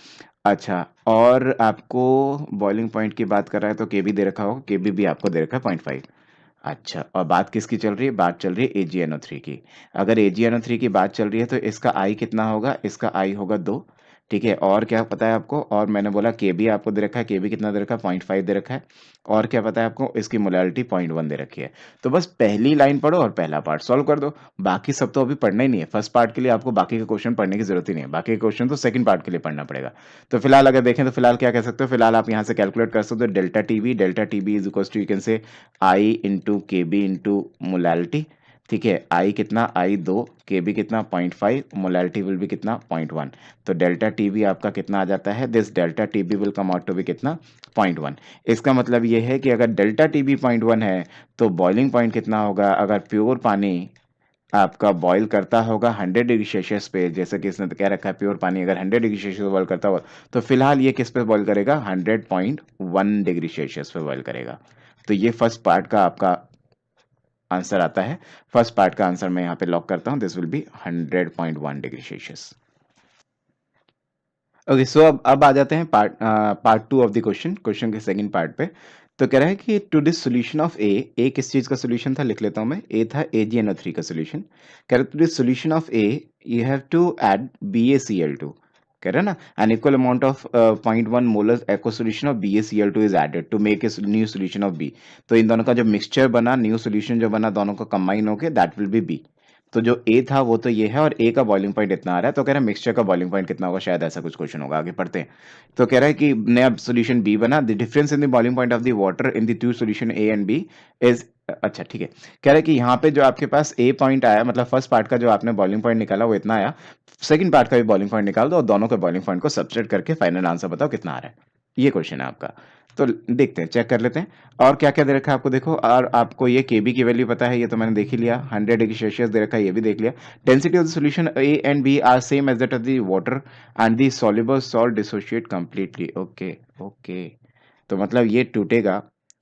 अच्छा, और आपको बॉइलिंग पॉइंट की बात कर रहा है तो केबी दे रखा होगा, केबी भी आपको दे रखा है 0.5। अच्छा, और बात किसकी चल रही है? बात चल रही है AgNO3 की। अगर AgNO3 की बात चल रही है तो इसका आई कितना होगा? इसका आई होगा 2, ठीक है, और क्या पता है आपको, और मैंने बोला के बी आपको दे रखा है, के बी कितना दे रखा है 0.5 दे रखा है, और क्या पता है आपको, इसकी मोलैलिटी 0.1 दे रखी है। तो बस पहली लाइन पढ़ो और पहला पार्ट सॉल्व कर दो, बाकी सब तो अभी पढ़ना ही नहीं है। फर्स्ट पार्ट के लिए आपको बाकी के क्वेश्चन पढ़ने की जरूरत ही नहीं है, बाकी के क्वेश्चन तो सेकंड पार्ट के लिए पढ़ना पड़ेगा। तो फिलहाल अगर देखें तो फिलहाल क्या कह सकते हो, फिलहाल आप यहाँ से कैलकुलेट कर सकते हो delta T B is equal to you can say I into K B into molality. ठीक है, आई कितना, आई 2, के बी कितना 0.5, मोलैलिटी विल बी कितना 0.1। तो डेल्टा टी बी आपका कितना आ जाता है, this delta T B will come out to be कितना 0.1। इसका मतलब ये है कि अगर डेल्टा टी बी 0.1 है तो बॉइलिंग पॉइंट कितना होगा, अगर प्योर पानी आपका बॉईल करता होगा 100 डिग्री सेल्सियस पे, जैसे कि इसने तो कह रखा है प्योर पानी अगर 100 डिग्री सेल्सियस बॉईल करता होगा, तो फिलहाल ये किस पे बॉईल करेगा, 100.1 डिग्री सेल्सियस पे बॉईल करेगा। तो ये फर्स्ट पार्ट का आपका आंसर आता है। फर्स्ट पार्ट का आंसर मैं यहाँ पे लॉक करता हूँ, this will be 100.1 degree Celsius. Okay, so अब आ जाते हैं पार्ट 2 ऑफ द क्वेश्चन के सेकंड पार्ट पे। तो कह रहा है कि to this solution of A किस चीज का सॉल्यूशन था, लिख लेता हूं मैं, ए था AgNO3 का सॉल्यूशन। कह रहा है to this solution of A you have to add BaCl2, कह रहा है ना, an equal amount of 0.1 molar aqua solution of BaCl2 is added to make a new solution of B. तो इन दोनों का जो मिक्सचर बना, न्यू सॉल्यूशन जो बना, दोनों का कंबाइन होके दैट विल बी बी। तो जो ए था वो तो ये है, और ए का बॉइलिंग पॉइंट इतना आ रहा है, तो कह रहा है मिक्सचर का बॉइलिंग पॉइंट कितना होगा, शायद ऐसा कुछ क्वेश्चन होगा, आगे पढ़ते हैं। तो कह रहा है कि नया सॉल्यूशन बी बना, the difference in the boiling point of the water in the two solution A and B is, अच्छा ठीक है, कह रहा है कि यहाँ पे जो आपके पास ए पॉइंट आया, मतलब फर्स्ट पार्ट का जो आपने बॉइलिंग पॉइंट निकाला वो इतना आया, सेकंड पार्ट का भी बॉइलिंग पॉइंट निकाल दो और दोनों के बॉइलिंग पॉइंट को सब्सट्रैक्ट करके फाइनल आंसर बताओ कितना आ रहा है। ये क्वेश्चन है आपका। तो देखते हैं, चेक कर लेते हैं और क्या क्या दे रखा है आपको, देखो, और आपको ये केबी की वैल्यू पता है, ये तो मैंने देख ही लिया, 100 डिग्री सेल्सियस दे रखा है, ये भी देख लिया। Density of the solution A and B are same as that of the water and the soluble salt dissociate completely. Okay okay, तो मतलब ये टूटेगा,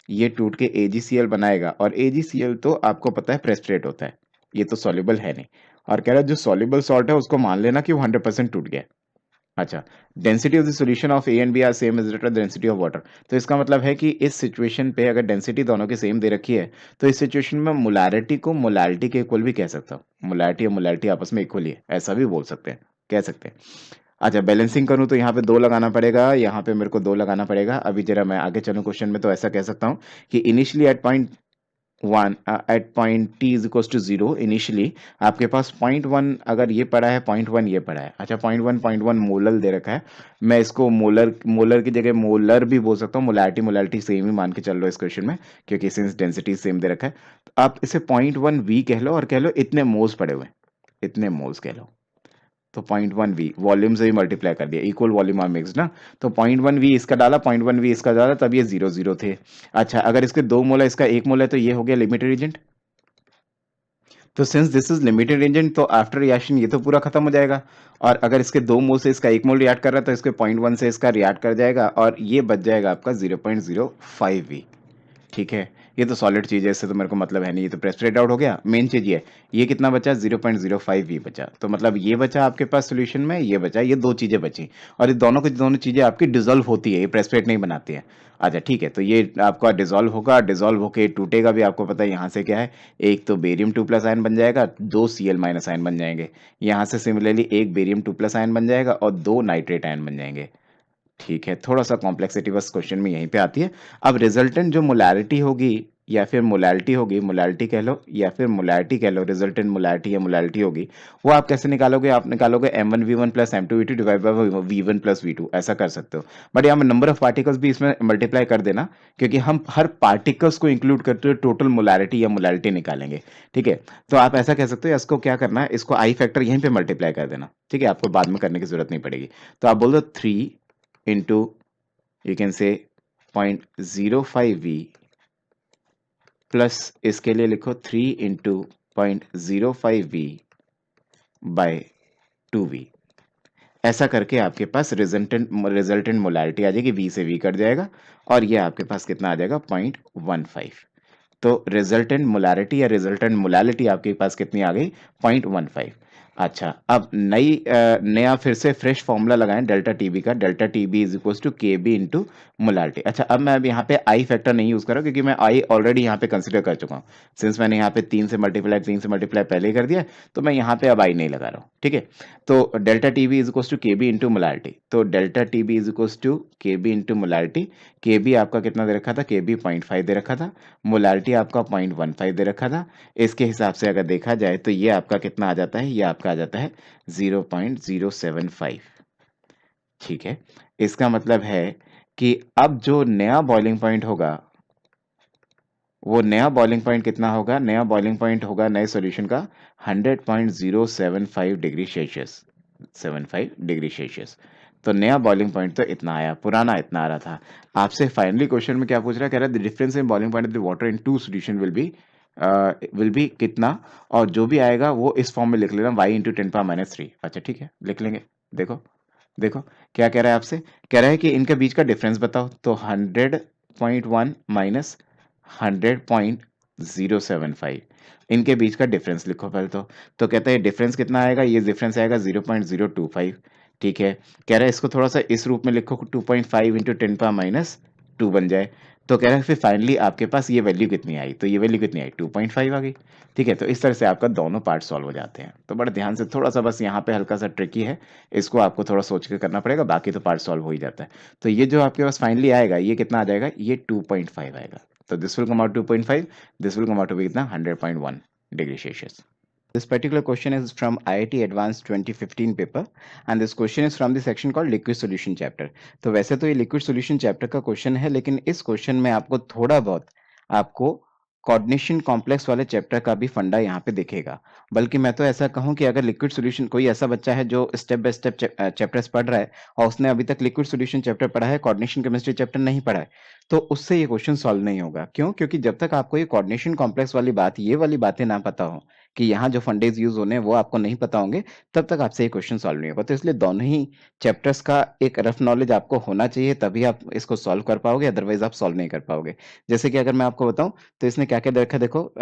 ये टूट के AgCl बनाएगा, और AgCl तो आपको पता है प्रेसिपिटेट होता है, ये तो सॉल्युबल है नहीं। और कह रहा है जो सॉल्युबल सॉल्ट है उसको मान लेना कि वो 100% टूट गया। अच्छा, density of the solution of A and B are same as density of water. तो इसका मतलब है कि इस सिचुएशन पे अगर डेंसिटी दोनों की सेम दे रखी है, तो इस सिचुएशन में मोलैरिटी को मोलैलिटी के इक्वल भी कह सकता हूँ, मोलैरिटी और मोलैलिटी आपस में इक्वल ही है, ऐसा भी बोल सकते हैं, कह सकते हैं। अच्छा, बैलेंसिंग करूं तो यहाँ पे 2 लगाना पड़ेगा, यहाँ पे मेरे को 2 लगाना पड़ेगा। अभी जरा मैं आगे चलूं क्वेश्चन में, तो ऐसा कह सकता हूँ कि initially at point 1 at point t is equal to 0, initially आपके पास 0.1 अगर ये पड़ा है, 0.1 ये पड़ा है। अच्छा, 0.1 मोलर दे रखा है, मैं इसको मोलर मोलर की जगह मोलर भी बोल सकता हूँ, मोलैरिटी मोलैरिटी सेम ही मान के चल लो इस क्वेश्चन में, क्योंकि सिंस डेंसिटी सेम दे रखा है। तो आप इसे 0.1 v कह लो, और कह लो इतने मोल्स पड़े हुए, इतने मोल्स कह लो। तो 0.1 वी वॉल्यूम से ही मल्टीप्लाई कर दिया, इक्वल वॉल्यूम आर मिक्स ना, तो 0.1 वी इसका डाला, 0.1 वी इसका डाला, तब ये 0 0 थे। अच्छा, अगर इसके 2 मोल है, इसका 1 मोल है, तो ये हो गया लिमिटेड एजेंट। तो since this is limited agent, तो आफ्टर रिएक्शन ये तो पूरा खत्म हो जाएगा, और अगर इसके 2 मोल से इसका 1 मोल रिएक्ट कर रहा है, तो इसके 0.1 से इसका रिएक्ट कर जाएगा, और ये बच जाएगा आपका 0.05 वी। ठीक है, ये तो सॉलिड चीज है, इससे तो मेरे को मतलब है नहीं, ये तो प्रेसिपिटेट आउट हो गया। मेन चीज ये कितना बचा, 0.05 ये बचा, तो मतलब ये बचा आपके पास सॉल्यूशन में, ये बचा, ये 2 चीजें बची, और ये दोनों की दोनों चीजें आपकी डिसॉल्व होती है, ये प्रेसिपिटेट नहीं बनाती है। अच्छा ठीक है, तो ये आपका डिसॉल्व होगा, डिसॉल्व होके टूटेगा भी, आपको पता है यहाँ से क्या है, एक तो बेरियम 2+ आयन बन जाएगा, 2 Cl- आयन बन जाएंगे, यहाँ से सिमिलरली एक बेरियम 2+ आयन बन जाएगा, और 2 नाइट्रेट आयन बन जाएंगे। ठीक है, थोड़ा सा कॉम्प्लेक्सिटी बस क्वेश्चन में यहीं पे आती है। अब रिजल्टेंट जो मोलैरिटी होगी या फिर मोलैलिटी होगी, मोलैलिटी कह लो या फिर मोलैरिटी कह लो, रिजल्टेंट मोलैरिटी या मोलैलिटी होगी, वो आप कैसे निकालोगे, आप निकालोगे M1v1 plus M2v2 divide by V1 plus V2, ऐसा कर सकते हो। बट यहाँ नंबर ऑफ पार्टिकल्स भी इसमें मल्टीप्लाई कर देना, क्योंकि हम हर पार्टिकल्स को इंक्लूड करते हुए टोटल मोलैरिटी या मोलैलिटी निकालेंगे। ठीक है, तो आप ऐसा कह सकते हो, इसको क्या करना है, इसको आई फैक्टर यहीं पे मल्टीप्लाई कर देना। ठीक है, आपको बाद में करने की जरूरत नहीं पड़ेगी। तो आप बोल दो 3 into you can say 0.05 v plus इसके लिए लिखो 3 into 0.05 v बाय 2v। ऐसा करके आपके पास रिजल्टेंट मोलैरिटी आ जाएगी, v से v कट जाएगा, और ये आपके पास कितना आ जाएगा 0.15। तो रिजल्टेंट मोलैरिटी या रिजल्टेंट मोलैलिटी आपके पास कितनी आ गई 0.15। अच्छा, अब नया फिर से फ्रेश फॉर्मूला लगाएं डेल्टा टीबी का, delta TB is equal to K B into molality. अच्छा, अब मैं अब यहाँ पे आई फैक्टर नहीं यूज कर रहा हूँ क्योंकि मैं आई ऑलरेडी यहाँ पे कंसिडर कर चुका हूँ। सिंस मैंने यहाँ पे 3 से मल्टीप्लाई पहले ही कर दिया, तो मैं यहाँ पे अब आई नहीं लगा रहा हूँ। ठीक है, तो delta TB is equal to K B into molality. तो delta TB is equal to K B into molality. K B आपका कितना दे रखा था? के बी 0.5 दे रखा था। मोलालिटी आपका 0.15 दे रखा था। इसके हिसाब से अगर देखा जाए तो ये आपका कितना आ जाता है? ये आपका आ जाता है 0.075। ठीक है, इसका मतलब है कि अब जो नया बॉइलिंग पॉइंट होगा, वो नया बॉइलिंग पॉइंट कितना होगा? नया बॉइलिंग पॉइंट होगा नए सॉल्यूशन का 100.075 डिग्री सेल्सियस, 75 डिग्री सेल्सियस। तो नया बॉइलिंग पॉइंट तो इतना आया, पुराना इतना आ रहा था। आपसे फाइनली क्वेश्चन में क्या पूछ रहा है? कह रहा है the difference in boiling point of the water in two solution will be कितना, और जो भी आएगा वो इस फॉर्म में लिख लेना, y इंटू 10⁻³ अच्छा ठीक है, लिख लेंगे। देखो देखो क्या कह रहा है आपसे? कह रहा है कि इनके बीच का डिफरेंस बताओ। तो 100.1 माइनस 100.075, इनके बीच का डिफरेंस लिखो पहले तो कहता है डिफरेंस कितना आएगा? ये डिफरेंस आएगा 0.025। ठीक है, कह रहा है इसको थोड़ा सा इस रूप में लिखो, 2.5 इंटू 10⁻² बन जाए। तो कह रहा है फिर फाइनली आपके पास ये वैल्यू कितनी आई? तो ये वैल्यू कितनी आई? 2.5 आ गई। ठीक है, तो इस तरह से आपका दोनों पार्ट सॉल्व हो जाते हैं। तो बड़े ध्यान से, थोड़ा सा बस यहाँ पे हल्का सा ट्रिकी है, इसको आपको थोड़ा सोच के करना पड़ेगा, बाकी तो पार्ट सॉल्व हो ही जाता है। तो ये जो आपके पास फाइनली आएगा, ये कितना आ जाएगा? ये 2.5 आएगा। तो this will come out 2.5, this will come out to be कितना? 100.1 degree Celsius. This particular question is from IIT Advanced 2015 paper and this question is from the section called Liquid Solution Chapter। तो वैसे तो ये Liquid Solution Chapter का क्वेश्चन है, लेकिन इस क्वेश्चन में आपको थोड़ा बहुत आपको कोऑर्डिनेशन कॉम्प्लेक्स वाले चैप्टर का भी फंडा यहाँ पे दिखेगा। बल्कि मैं तो ऐसा कहूँ कि अगर लिक्विड सॉल्यूशन, कोई ऐसा बच्चा है जो स्टेप बाय स्टेप चैप्टर्स पढ़ रहा है और उसने अभी तक लिक्विड सॉल्यूशन चैप्टर पढ़ा है, कोऑर्डिनेशन केमिस्ट्री चैप्टर नहीं पढ़ा है, तो उससे ये क्वेश्चन सॉल्व नहीं होगा। क्यों? क्योंकि जब तक आपको ये कोऑर्डिनेशन कॉम्प्लेक्स वाली बात, ये वाली बातें ना पता हो कि यहाँ जो फंडेज यूज होने हैं वो आपको नहीं पता होंगे, तब तक आपसे ये क्वेश्चन सॉल्व नहीं होगा। तो इसलिए दोनों ही चैप्टर्स का एक रफ नॉलेज आपको होना चाहिए, तभी आप इसको सॉल्व कर पाओगे, अदरवाइज आप सॉल्व नहीं कर पाओगे। जैसे कि अगर मैं आपको बताऊं, तो इसने क्या क्या दे रखा है? देखो,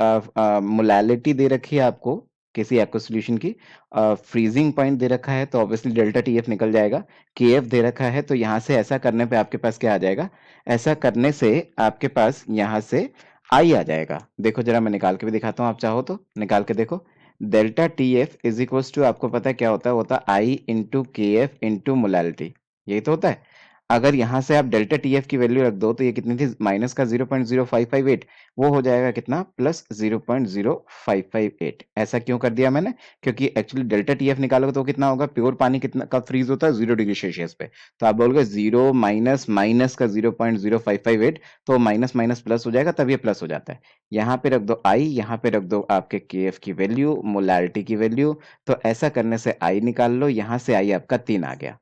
मोलैलिटी दे रखी है आपको किसी एक्व सॉल्यूशन की, फ्रीजिंग पॉइंट दे रखा है तो ऑब्वियसली डेल्टा टीएफ निकल जाएगा, केएफ दे रखा है, तो यहाँ से ऐसा करने पे आपके पास क्या आ जाएगा? ऐसा करने से आपके पास यहाँ से आई आ जाएगा। देखो जरा मैं निकाल के भी दिखाता हूँ, आप चाहो तो निकाल के देखो। Delta T F is equal to, आपको पता है क्या होता है? होता i into K F into molality, यही तो होता है। अगर यहाँ से आप डेल्टा टी एफ की वैल्यू रख दो, तो ये कितनी थी? माइनस का 0.0558, वो हो जाएगा कितना? प्लस 0.0558। ऐसा क्यों कर दिया मैंने? क्योंकि एक्चुअली डेल्टा टी एफ निकालोगे तो कितना होगा? प्योर पानी कितना कब फ्रीज होता है? 0 डिग्री सेल्सियस पे। तो आप बोलोगे 0 माइनस माइनस का 0.0558, तो माइनस माइनस प्लस हो जाएगा, तब ये प्लस हो जाता है। यहाँ पे रख दो आई, यहाँ पे रख दो आपके के एफ की वैल्यू, मोलैलिटी की वैल्यू। तो ऐसा करने से आई निकाल लो, यहाँ से आई आपका 3 आ गया।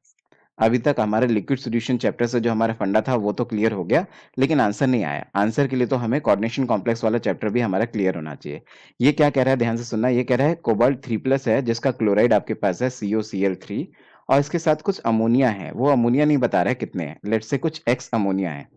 अभी तक हमारे लिक्विड सॉल्यूशन चैप्टर से जो हमारा फंडा था वो तो क्लियर हो गया, लेकिन आंसर नहीं आया। आंसर के लिए तो हमें कोऑर्डिनेशन कॉम्प्लेक्स वाला चैप्टर भी हमारा क्लियर होना चाहिए। ये क्या कह रहा है? ध्यान से सुनना। ये कह रहा है कोबाल्ट 3+ है, जिसका क्लोराइड आपके पास है COCl3, और इसके साथ कुछ अमोनिया है। वो अमोनिया नहीं बता रहा है कितने हैं, लेट्स से कुछ एक्स अमोनिया है।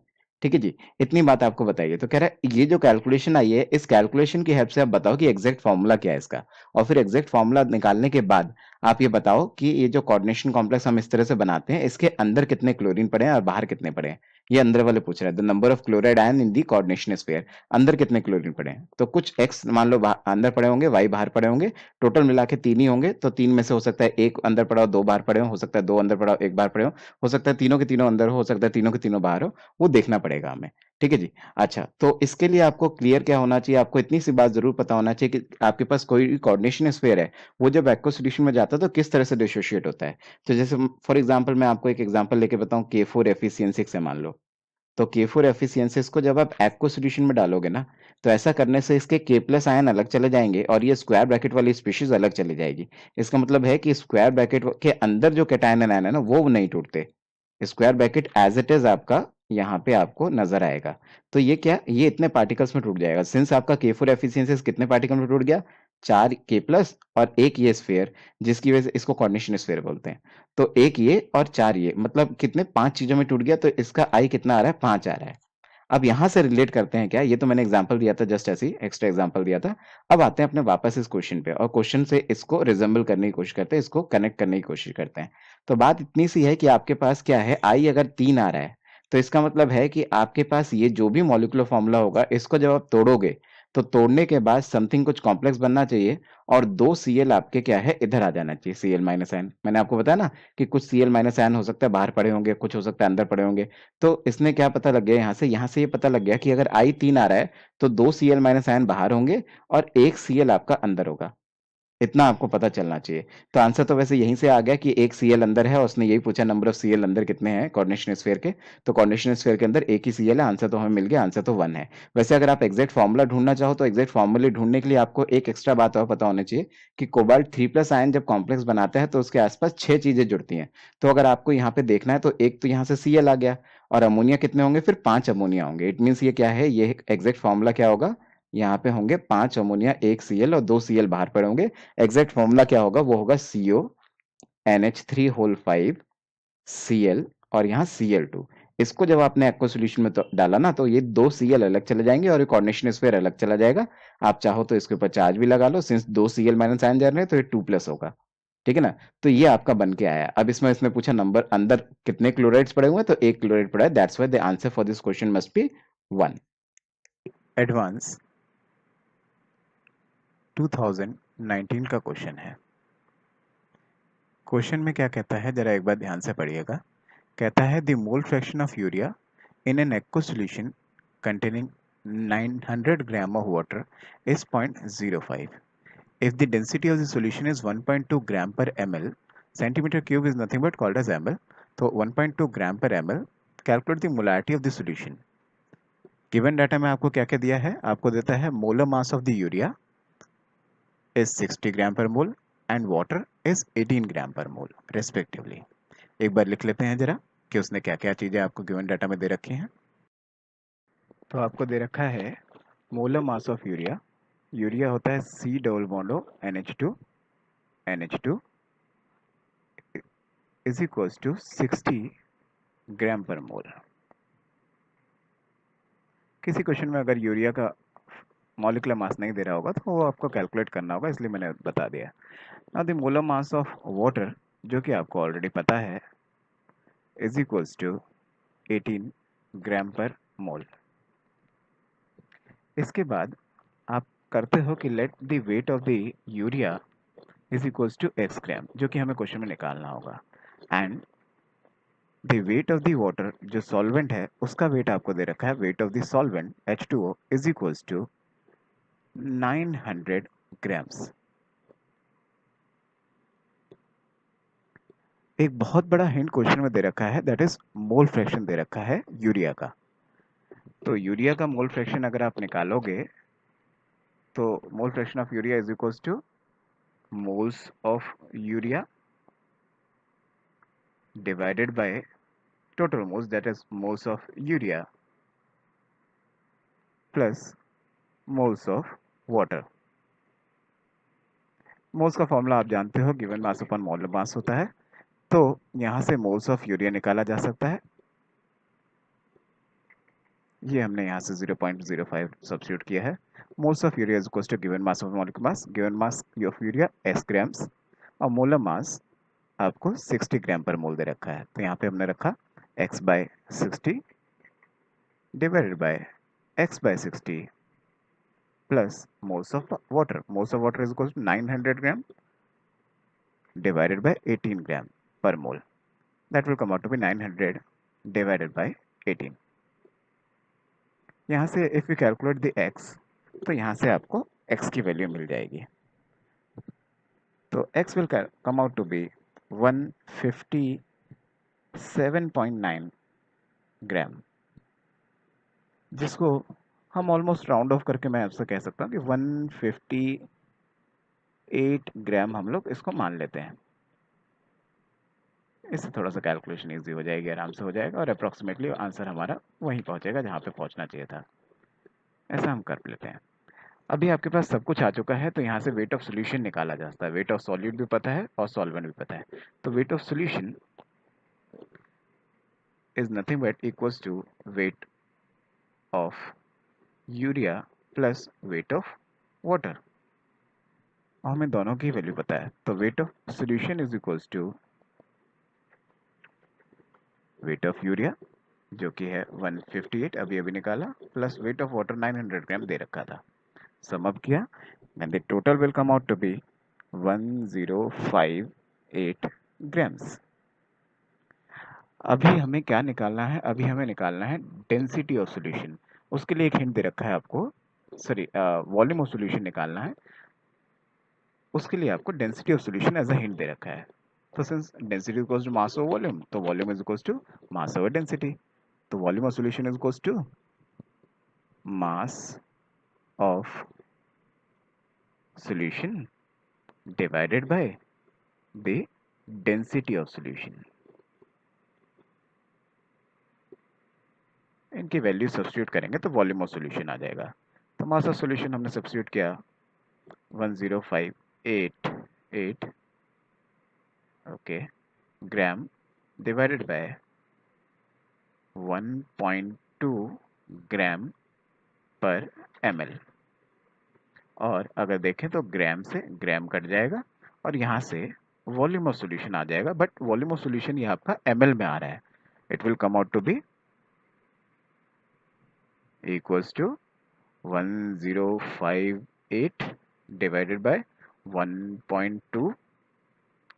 ठीक है जी, इतनी बात आपको बताइए। तो कह रहा है ये जो कैलकुलेशन आई है, इस कैलकुलेशन की हेल्प से आप बताओ कि एग्जैक्ट फॉर्मूला क्या है इसका, और फिर एग्जैक्ट फॉर्मूला निकालने के बाद आप ये बताओ कि ये जो कोऑर्डिनेशन कॉम्प्लेक्स हम इस तरह से बनाते हैं, इसके अंदर कितने क्लोरीन पड़े हैं और बाहर कितने पड़े हैं। ये अंदर वाले पूछ रहा है, the number of chloride ion in the coordination sphere, अंदर कितने क्लोरीन पड़े हैं। तो कुछ एक्स मान लो अंदर पड़े होंगे, वाई बाहर पड़े होंगे, टोटल मिला के 3 ही होंगे। तो 3 में से हो सकता है एक अंदर पड़ा हो, 2 बाहर पड़े हो सकता है 2 अंदर पड़ा हो, 1 बाहर पड़े हो सकता है तीनों के तीनों अंदर हो सकता है तीनों के तीनों बाहर हो, वो देखना पड़ेगा हमें। ठीक है जी। अच्छा, तो इसके लिए आपको क्लियर क्या होना चाहिए? आपको इतनी सी बात जरूर पता होना चाहिए कि आपके पास कोई कोऑर्डिनेशन स्फीयर है, वो जब एक्व सॉल्यूशन में जाता है तो किस तरह से डिसोशिएट होता है। तो जैसे फॉर एग्जांपल मैं आपको एक एग्जांपल लेके बताऊं, K4 एफिशिएंसी से मान लो। तो K4 एफिशिएंसीज को जब आप एक्व सॉल्यूशन में डालोगे ना, तो ऐसा करने से इसके K+ आयन अलग चले जाएंगे और ये स्क्वायर ब्रैकेट वाली स्पीशीज अलग चली जाएगी। इसका मतलब है कि स्क्वायर ब्रैकेट के अंदर जो कैटायन आयन है ना, वो नहीं टूटते। Square bracket as it is आपका यहाँ पे आपको नजर आएगा। तो ये क्या, ये इतने पार्टिकल्स में टूट जाएगा। सिंस आपका K4 एफिशिएंसी कितने पार्टिकल में टूट गया? 4K+ और एक ये स्फीयर, जिसकी वजह से इसको कोऑर्डिनेशन स्फीयर बोलते हैं। तो एक ये और 4 ये, मतलब कितने? 5 चीजों में टूट गया। तो इसका आई कितना आ रहा है? 5 आ रहा है। अब यहाँ से रिलेट करते हैं क्या, ये तो मैंने एग्जांपल दिया था, जस्ट ऐसे ही एक्स्ट्रा एग्जांपल दिया था। अब आते हैं अपने वापस इस क्वेश्चन पे और क्वेश्चन से इसको रिजेंबल करने की कोशिश करते हैं, इसको कनेक्ट करने की कोशिश करते हैं। तो बात इतनी सी है कि आपके पास क्या है, आई अगर 3 आ रहा है तो इसका मतलब है कि आपके पास ये जो भी मॉलिक्यूलर फॉर्मूला होगा इसको जब आप तोड़ोगे तो तोड़ने के बाद समथिंग कुछ कॉम्प्लेक्स बनना चाहिए और 2 Cl आपके क्या है इधर आ जाना चाहिए, Cl-n। मैंने आपको बताया ना कि कुछ Cl-n हो सकता है बाहर पड़े होंगे, कुछ हो सकता है अंदर पड़े होंगे। तो इसने क्या पता लग गया यहाँ से ये पता लग गया कि अगर I 3 आ रहा है तो 2 Cl-n बाहर होंगे और 1 Cl आपका अंदर होगा। इतना आपको पता चलना चाहिए। तो आंसर तो वैसे यहीं से आ गया कि 1 Cl अंदर है और उसने यही पूछा नंबर ऑफ Cl अंदर कितने हैं कोऑर्डिनेशन स्फीयर के। तो कोऑर्डिनेशन स्फीयर के अंदर एक ही Cl है, आंसर तो हमें मिल गया, आंसर तो 1 है। वैसे अगर आप एग्जैक्ट फॉर्मूला ढूंढना चाहो तो एग्जैक्ट फॉर्मूले ढूंढने के लिए आपको एक एक्स्ट्रा बात और पता होनी चाहिए कि कोबाल्ट 3+ आयन जब कॉम्प्लेक्स बनाता है तो उसके आसपास 6 चीजें जुड़ती हैं। तो अगर आपको यहाँ पे देखना है तो एक तो यहाँ से Cl आ गया और अमोनिया कितने होंगे, फिर 5 अमोनिया होंगे। इट मीन्स ये क्या है, ये एग्जैक्ट फॉर्मूला क्या होगा, यहाँ पे होंगे 5 अमोनिया, 1 Cl और 2 Cl बाहर पड़े होंगे। एग्जैक्ट फॉर्मूला क्या होगा, वो होगा CO NH3 Cl और यहाँ Cl2। इसको जब आपने एक्वा सॉल्यूशन में तो डाला ना तो ये 2 Cl अलग चले जाएंगे और एक कोऑर्डिनेशन स्फीयर अलग चला जाएगा। आप चाहो तो इसके ऊपर चार्ज भी लगा लो, सिंस 2 Cl माइनस आयन जा रहे हैं तो ये 2+ होगा। ठीक है ना। तो ये आपका बन के आया। अब इसमें इसने पूछा नंबर अंदर कितने क्लोराइड्स पड़े हुए हैं, तो एक क्लोराइड पड़ा है, that's why the answer for this question must B 1। Advance 2019 का क्वेश्चन है। क्वेश्चन में क्या कहता है, जरा एक बार ध्यान से पढ़िएगा। कहता है the mole fraction of urea in an aqua solution containing 900 gram of water is 0.05. If the density of the solution is 1.2 gram per ml, centimeter cube is nothing but called as ml. तो 1.2 gram per ml, calculate the molarity of the solution. Given data में आपको क्या क्या दिया है, आपको देता है molar mass of the urea is 60 gram per mole and water is 18 gram per mole respectively. एक बार लिख लेते हैं जरा कि उसने क्या क्या चीजें आपको गिवन डाटा में दे रखी हैं। तो आपको दे रखा है molar mass of urea. Urea होता है C double bond O NH2 is equals to 60 gram per mole. किसी क्वेश्चन में अगर यूरिया का मॉलिक्यूलर मास नहीं दे रहा होगा तो वो आपको कैलकुलेट करना होगा, इसलिए मैंने बता दिया। Now the molar mass of water, जो कि आपको ऑलरेडी पता है, is equals to 18 gram per मोल। इसके बाद आप करते हो कि let the weight of the urea is equals to x gram, जो कि हमें क्वेश्चन में निकालना होगा। And the weight of the water, जो सॉल्वेंट है उसका वेट आपको दे रखा है, weight of the solvent H2O is equals to 900 grams. एक बहुत बड़ा हिंट क्वेश्चन में दे रखा है, दैट इज मोल फ्रैक्शन दे रखा है यूरिया का। तो यूरिया का मोल फ्रैक्शन अगर आप निकालोगे तो mole fraction of urea is equals two moles of urea divided by total moles, that is moles of urea plus moles of water. Moles का फॉर्मूला आप जानते हो, given mass upon molar mass होता है। तो यहाँ से मोल्स ऑफ यूरिया निकाला जा सकता है। ये हमने यहाँ से 0.05 सब्स्टिट्यूट किया है। Moles of urea is equal to given mass of molecular mass, given mass of urea s grams और मोलर मास आपको 60 ग्राम पर मोल दे रखा है। तो यहाँ पे हमने रखा x/60 divided by x/60 plus moles of water. Moles of water is equal to 900 gram divided by 18 gram per mole. That will come out to be 900 divided by 18. यहाँ से if we calculate the x, तो यहाँ से आपको x की वैल्यू मिल जाएगी। तो x will come out to be 157.9 ग्राम, जिसको हम ऑलमोस्ट राउंड ऑफ करके मैं आपसे कह सकता हूँ कि 158 ग्राम हम लोग इसको मान लेते हैं। इससे थोड़ा सा कैलकुलेशन इजी हो जाएगी, आराम से हो जाएगा और अप्रॉक्सीमेटली आंसर हमारा वहीं पहुंचेगा जहाँ पे पहुंचना चाहिए था। ऐसा हम कर लेते हैं। अभी आपके पास सब कुछ आ चुका है तो यहाँ से वेट ऑफ सोल्यूशन निकाला जा सकता है। वेट ऑफ सॉल्यूट भी पता है और सॉल्वेंट भी पता है। तो weight of solution is nothing but equals to weight of urea plus weight of water. और हमें दोनों की वैल्यू पता है, तो weight of solution is equals to weight of urea जो कि है 158 अभी अभी निकाला, plus weight of water 900 gram दे रखा था। सम अप किया and the total will come out to be 1058 grams. अभी हमें क्या निकालना है, अभी हमें निकालना है डेंसिटी ऑफ सॉल्यूशन। उसके लिए एक हिंट दे रखा है आपको, सॉरी वॉल्यूम ऑफ सॉल्यूशन निकालना है, उसके लिए आपको density of solution as a hint दे रखा है। तो since density equals to mass over volume, तो volume is equals to mass over density. तो volume of solution is equals to mass of solution divided by the density of solution. इनकी वैल्यू सब्स्टिट्यूट करेंगे तो वॉल्यूम ऑफ सॉल्यूशन आ जाएगा। तो मास ऑफ सॉल्यूशन हमने सब्स्टिट्यूट किया 1058 okay gram divided by 1.2 gram पर ml। और अगर देखें तो ग्राम से ग्राम कट जाएगा और यहाँ से वॉल्यूम ऑफ सॉल्यूशन आ जाएगा, बट वॉल्यूम ऑफ सॉल्यूशन ये आपका ml में आ रहा है। It will come out to be equals to 1058 divided by 1.2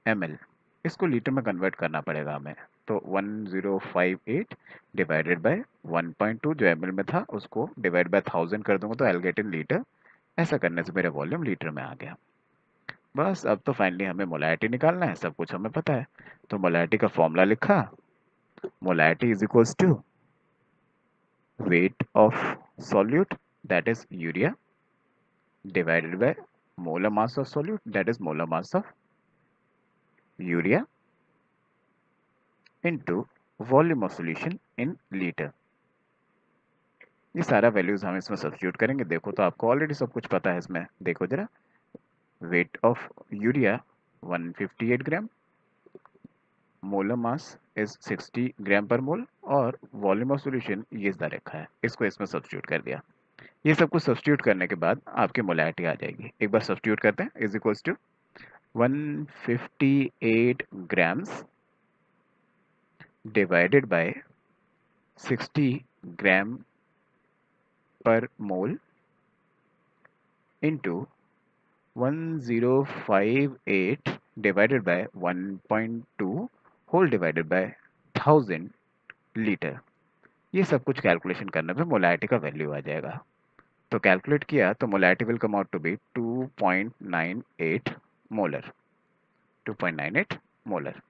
ml। इसको लीटर में कन्वर्ट करना पड़ेगा हमें, तो 1058 डिवाइडेड बाय 1.2 जो ml में था उसको डिवाइड बाय 1000 कर दूंगा तो आई विल गेट इन लीटर। ऐसा करने से मेरा वॉल्यूम लीटर में आ गया। बस अब तो फाइनली हमें मोलैरिटी निकालना है, सब कुछ हमें पता है। तो मोलैरिटी का फॉर्मूला लिखा, molarity is equals to weight of solute that is urea divided by molar mass of solute that is molar mass of urea into volume of solution in litre. ये सारा वैल्यूज हम इसमें सब्स्टिट्यूट करेंगे। देखो तो आपको ऑलरेडी सब कुछ पता है इसमें, देखो जरा। Wait of urea 158 gram, molar mass is 60 gram per मोल, और वॉल्यूम ऑफ सॉल्यूशन ये इस रखा है, इसको इसमें सब्स्टिट्यूट कर दिया। ये सब कुछ सब्स्टिट्यूट करने के बाद आपकी मोलैरिटी आ जाएगी। एक बार सब्स्टिट्यूट करते हैं, is equals to 158 grams divided by 60 gram per mole into 1058 divided by 1.2 whole divided by 1000 litre. ये सब कुछ कैलकुलेशन करने पे मोलैरिटी का वैल्यू आ जाएगा। तो कैलकुलेट किया तो molarity will come out to be 2.98 molar, 2.98 molar.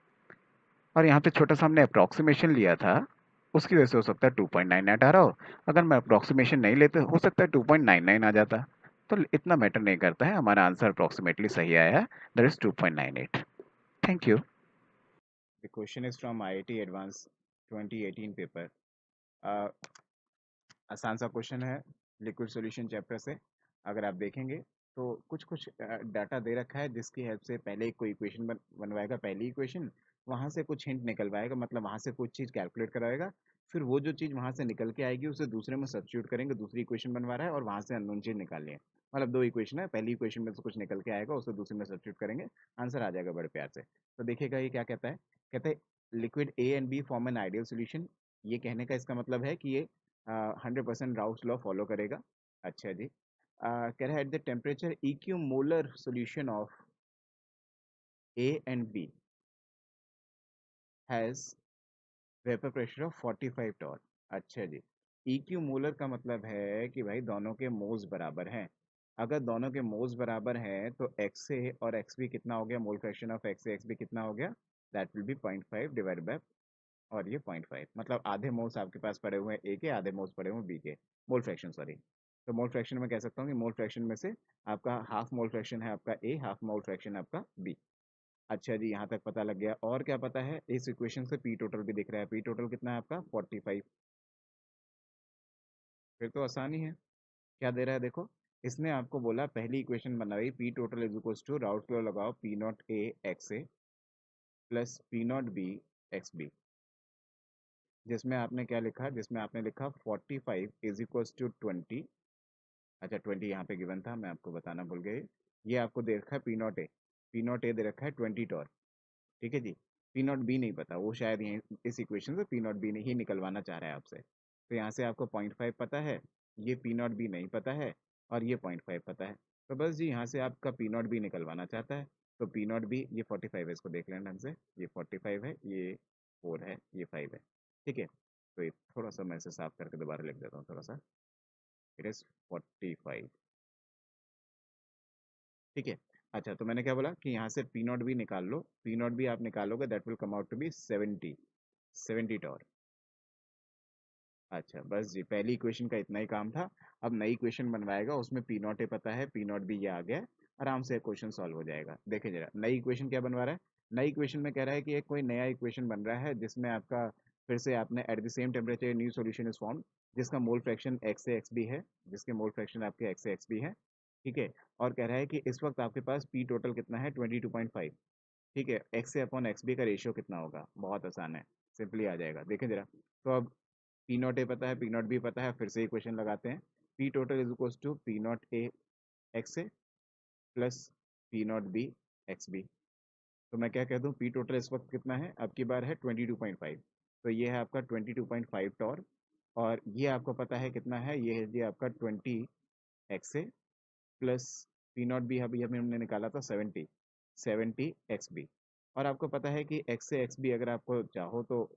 और यहाँ पे छोटा सा हमने अप्रॉक्सीमेशन लिया था, उसकी वजह से हो सकता है 2.98 आ रहा हो। अगर मैं अप्रॉक्सीमेशन नहीं लेते हो सकता है 2.99 आ जाता। तो इतना मैटर नहीं करता है, हमारा आंसर अप्रॉक्सीमेटली सही आया है, that is 2.98। Thank you. The question is from IIT Advanced 2018 paper. आसान सा क्वेश्चन है लिक्विड सॉल्यूशन चैप्टर से। अगर आप देखेंगे तो कुछ कुछ डाटा दे रखा है जिसकी हेल्प से पहले कोई इक्वेशन बनवाएगा, पहली इक्वेशन वहाँ से कुछ हिंट निकलवाएगा, मतलब वहाँ से कुछ चीज़ कैलकुलेट कराएगा, फिर वो जो चीज़ वहाँ से निकल के आएगी उसे दूसरे में सब्स्टिट्यूट करेंगे, दूसरी इक्वेशन बनवा रहा है और वहाँ से अननोन चीज़ निकालनी है। मतलब दो इक्वेशन है, पहली इक्वेशन में से कुछ निकल के आएगा, उसे दूसरे में सब्स्टिट्यूट करेंगे, आंसर आ जाएगा बड़े प्यार से। तो देखिएगा ये क्या कहता है, कहते हैं liquid A and B form an ideal solution. ये कहने का इसका मतलब है कि ये 100% राउस लॉ फॉलो करेगा। अच्छा जी, कह रहा है at the temperature equimolar solution of A and B has vapour pressure of 45 torr. अच्छा जी, इक्यू मोलर का मतलब है कि भाई दोनों के मोल्स बराबर हैं। अगर दोनों के मोल्स बराबर हैं तो एक्स ए और एक्स बी कितना हो गया, mole fraction of X A X B कितना हो गया, that will be 0.5 divide by, और ये 0.5 मतलब आधे मोल्स आपके पास पड़े हुए हैं ए के, आधे मोल्स पड़े हुए हैं बी के, मोल फ्रैक्शन सॉरी। तो मोल फ्रैक्शन में कह सकता हूँ कि मोल फ्रैक्शन में से आपका हाफ मोल फ्रैक्शन है आपका ए, हाफ मोल फ्रैक्शन है आपका बी। अच्छा जी, यहाँ तक पता लग गया। और क्या पता है, इस इक्वेशन से पी टोटल भी दिख रहा है। पी टोटल कितना है आपका 45। फिर तो आसानी है। क्या दे रहा है देखो, इसने आपको बोला पहली इक्वेशन बनाई P total is equal to Raoult law लगाओ, P not A X A plus P not B X B. जिसमें आपने क्या लिखा, जिसमें आपने लिखा 45 इज इक्वल्स टू 20। अच्छा 20 यहाँ पे गिवन था, मैं आपको बताना भूल गई। ये आपको दे रखा है P not A, P not A दे रखा है 20 टॉर, ठीक है जी। पी नॉट बी नहीं पता, वो शायद ये इस इक्वेशन से पी नॉट बी नहीं निकलवाना चाह रहा है आपसे। तो यहाँ से आपको 0.5 पता है, ये पी नॉट बी नहीं पता है, और ये 0.5 पता है। तो बस जी यहाँ से आपका पी नॉट बी निकलवाना चाहता है। तो पी नॉट बी ये 45 है, इसको देख लेना ढंग से, ये 45 है, ये 4 है, ये 5 है, ठीक है। तो ये थोड़ा सा मैं इसे साफ करके दोबारा लिख देता हूँ थोड़ा सा। इट इज 45, ठीक है। अच्छा तो मैंने क्या बोला कि यहाँ से पी नॉट बी निकाल लो, पी नॉट बी आप निकालोगे that will come out to be 70 torr. अच्छा बस जी, पहली इक्वेशन का इतना ही काम था। अब नई इक्वेशन बनवाएगा, उसमें पी नॉट ए पता है, पी नॉट बी ये आ गया है, आराम से क्वेश्चन सॉल्व हो जाएगा। देखिए जरा नई इक्वेशन क्या बनवा रहा है। नई इक्वेशन में कह रहा है कि एक कोई नया इक्वेशन बन रहा है जिसमें आपका फिर से आपने at the same temperature new solution is form, जिसका मोल फ्रैक्शन एक्स से एक्स बी है, जिसके मोल फ्रैक्शन आपके एक्स से एक्स बी है, ठीक है। और कह रहा है कि इस वक्त आपके पास पी टोटल कितना है 22.5, ठीक है। एक्स से अपॉन एक्स बी का रेशियो कितना होगा, बहुत आसान है, सिंपली आ जाएगा। देखें जरा, तो अब पी नॉट ए पता है, पी नॉट बी पता है, फिर से इक्वेशन लगाते हैं। P total is equals to P not A X A plus P not B X B. तो मैं क्या कह दूं, पी टोटल इस वक्त कितना है, अब की बार है 22.5, तो ये है आपका 22.5 टॉर। और ये आपको पता है कितना है, ये है जी आपका 20 x A plus P not be अभी अभी हमने निकाला था 70 एक्स बी। और आपको पता है कि एक्स से एक्स बी अगर आपको चाहो तो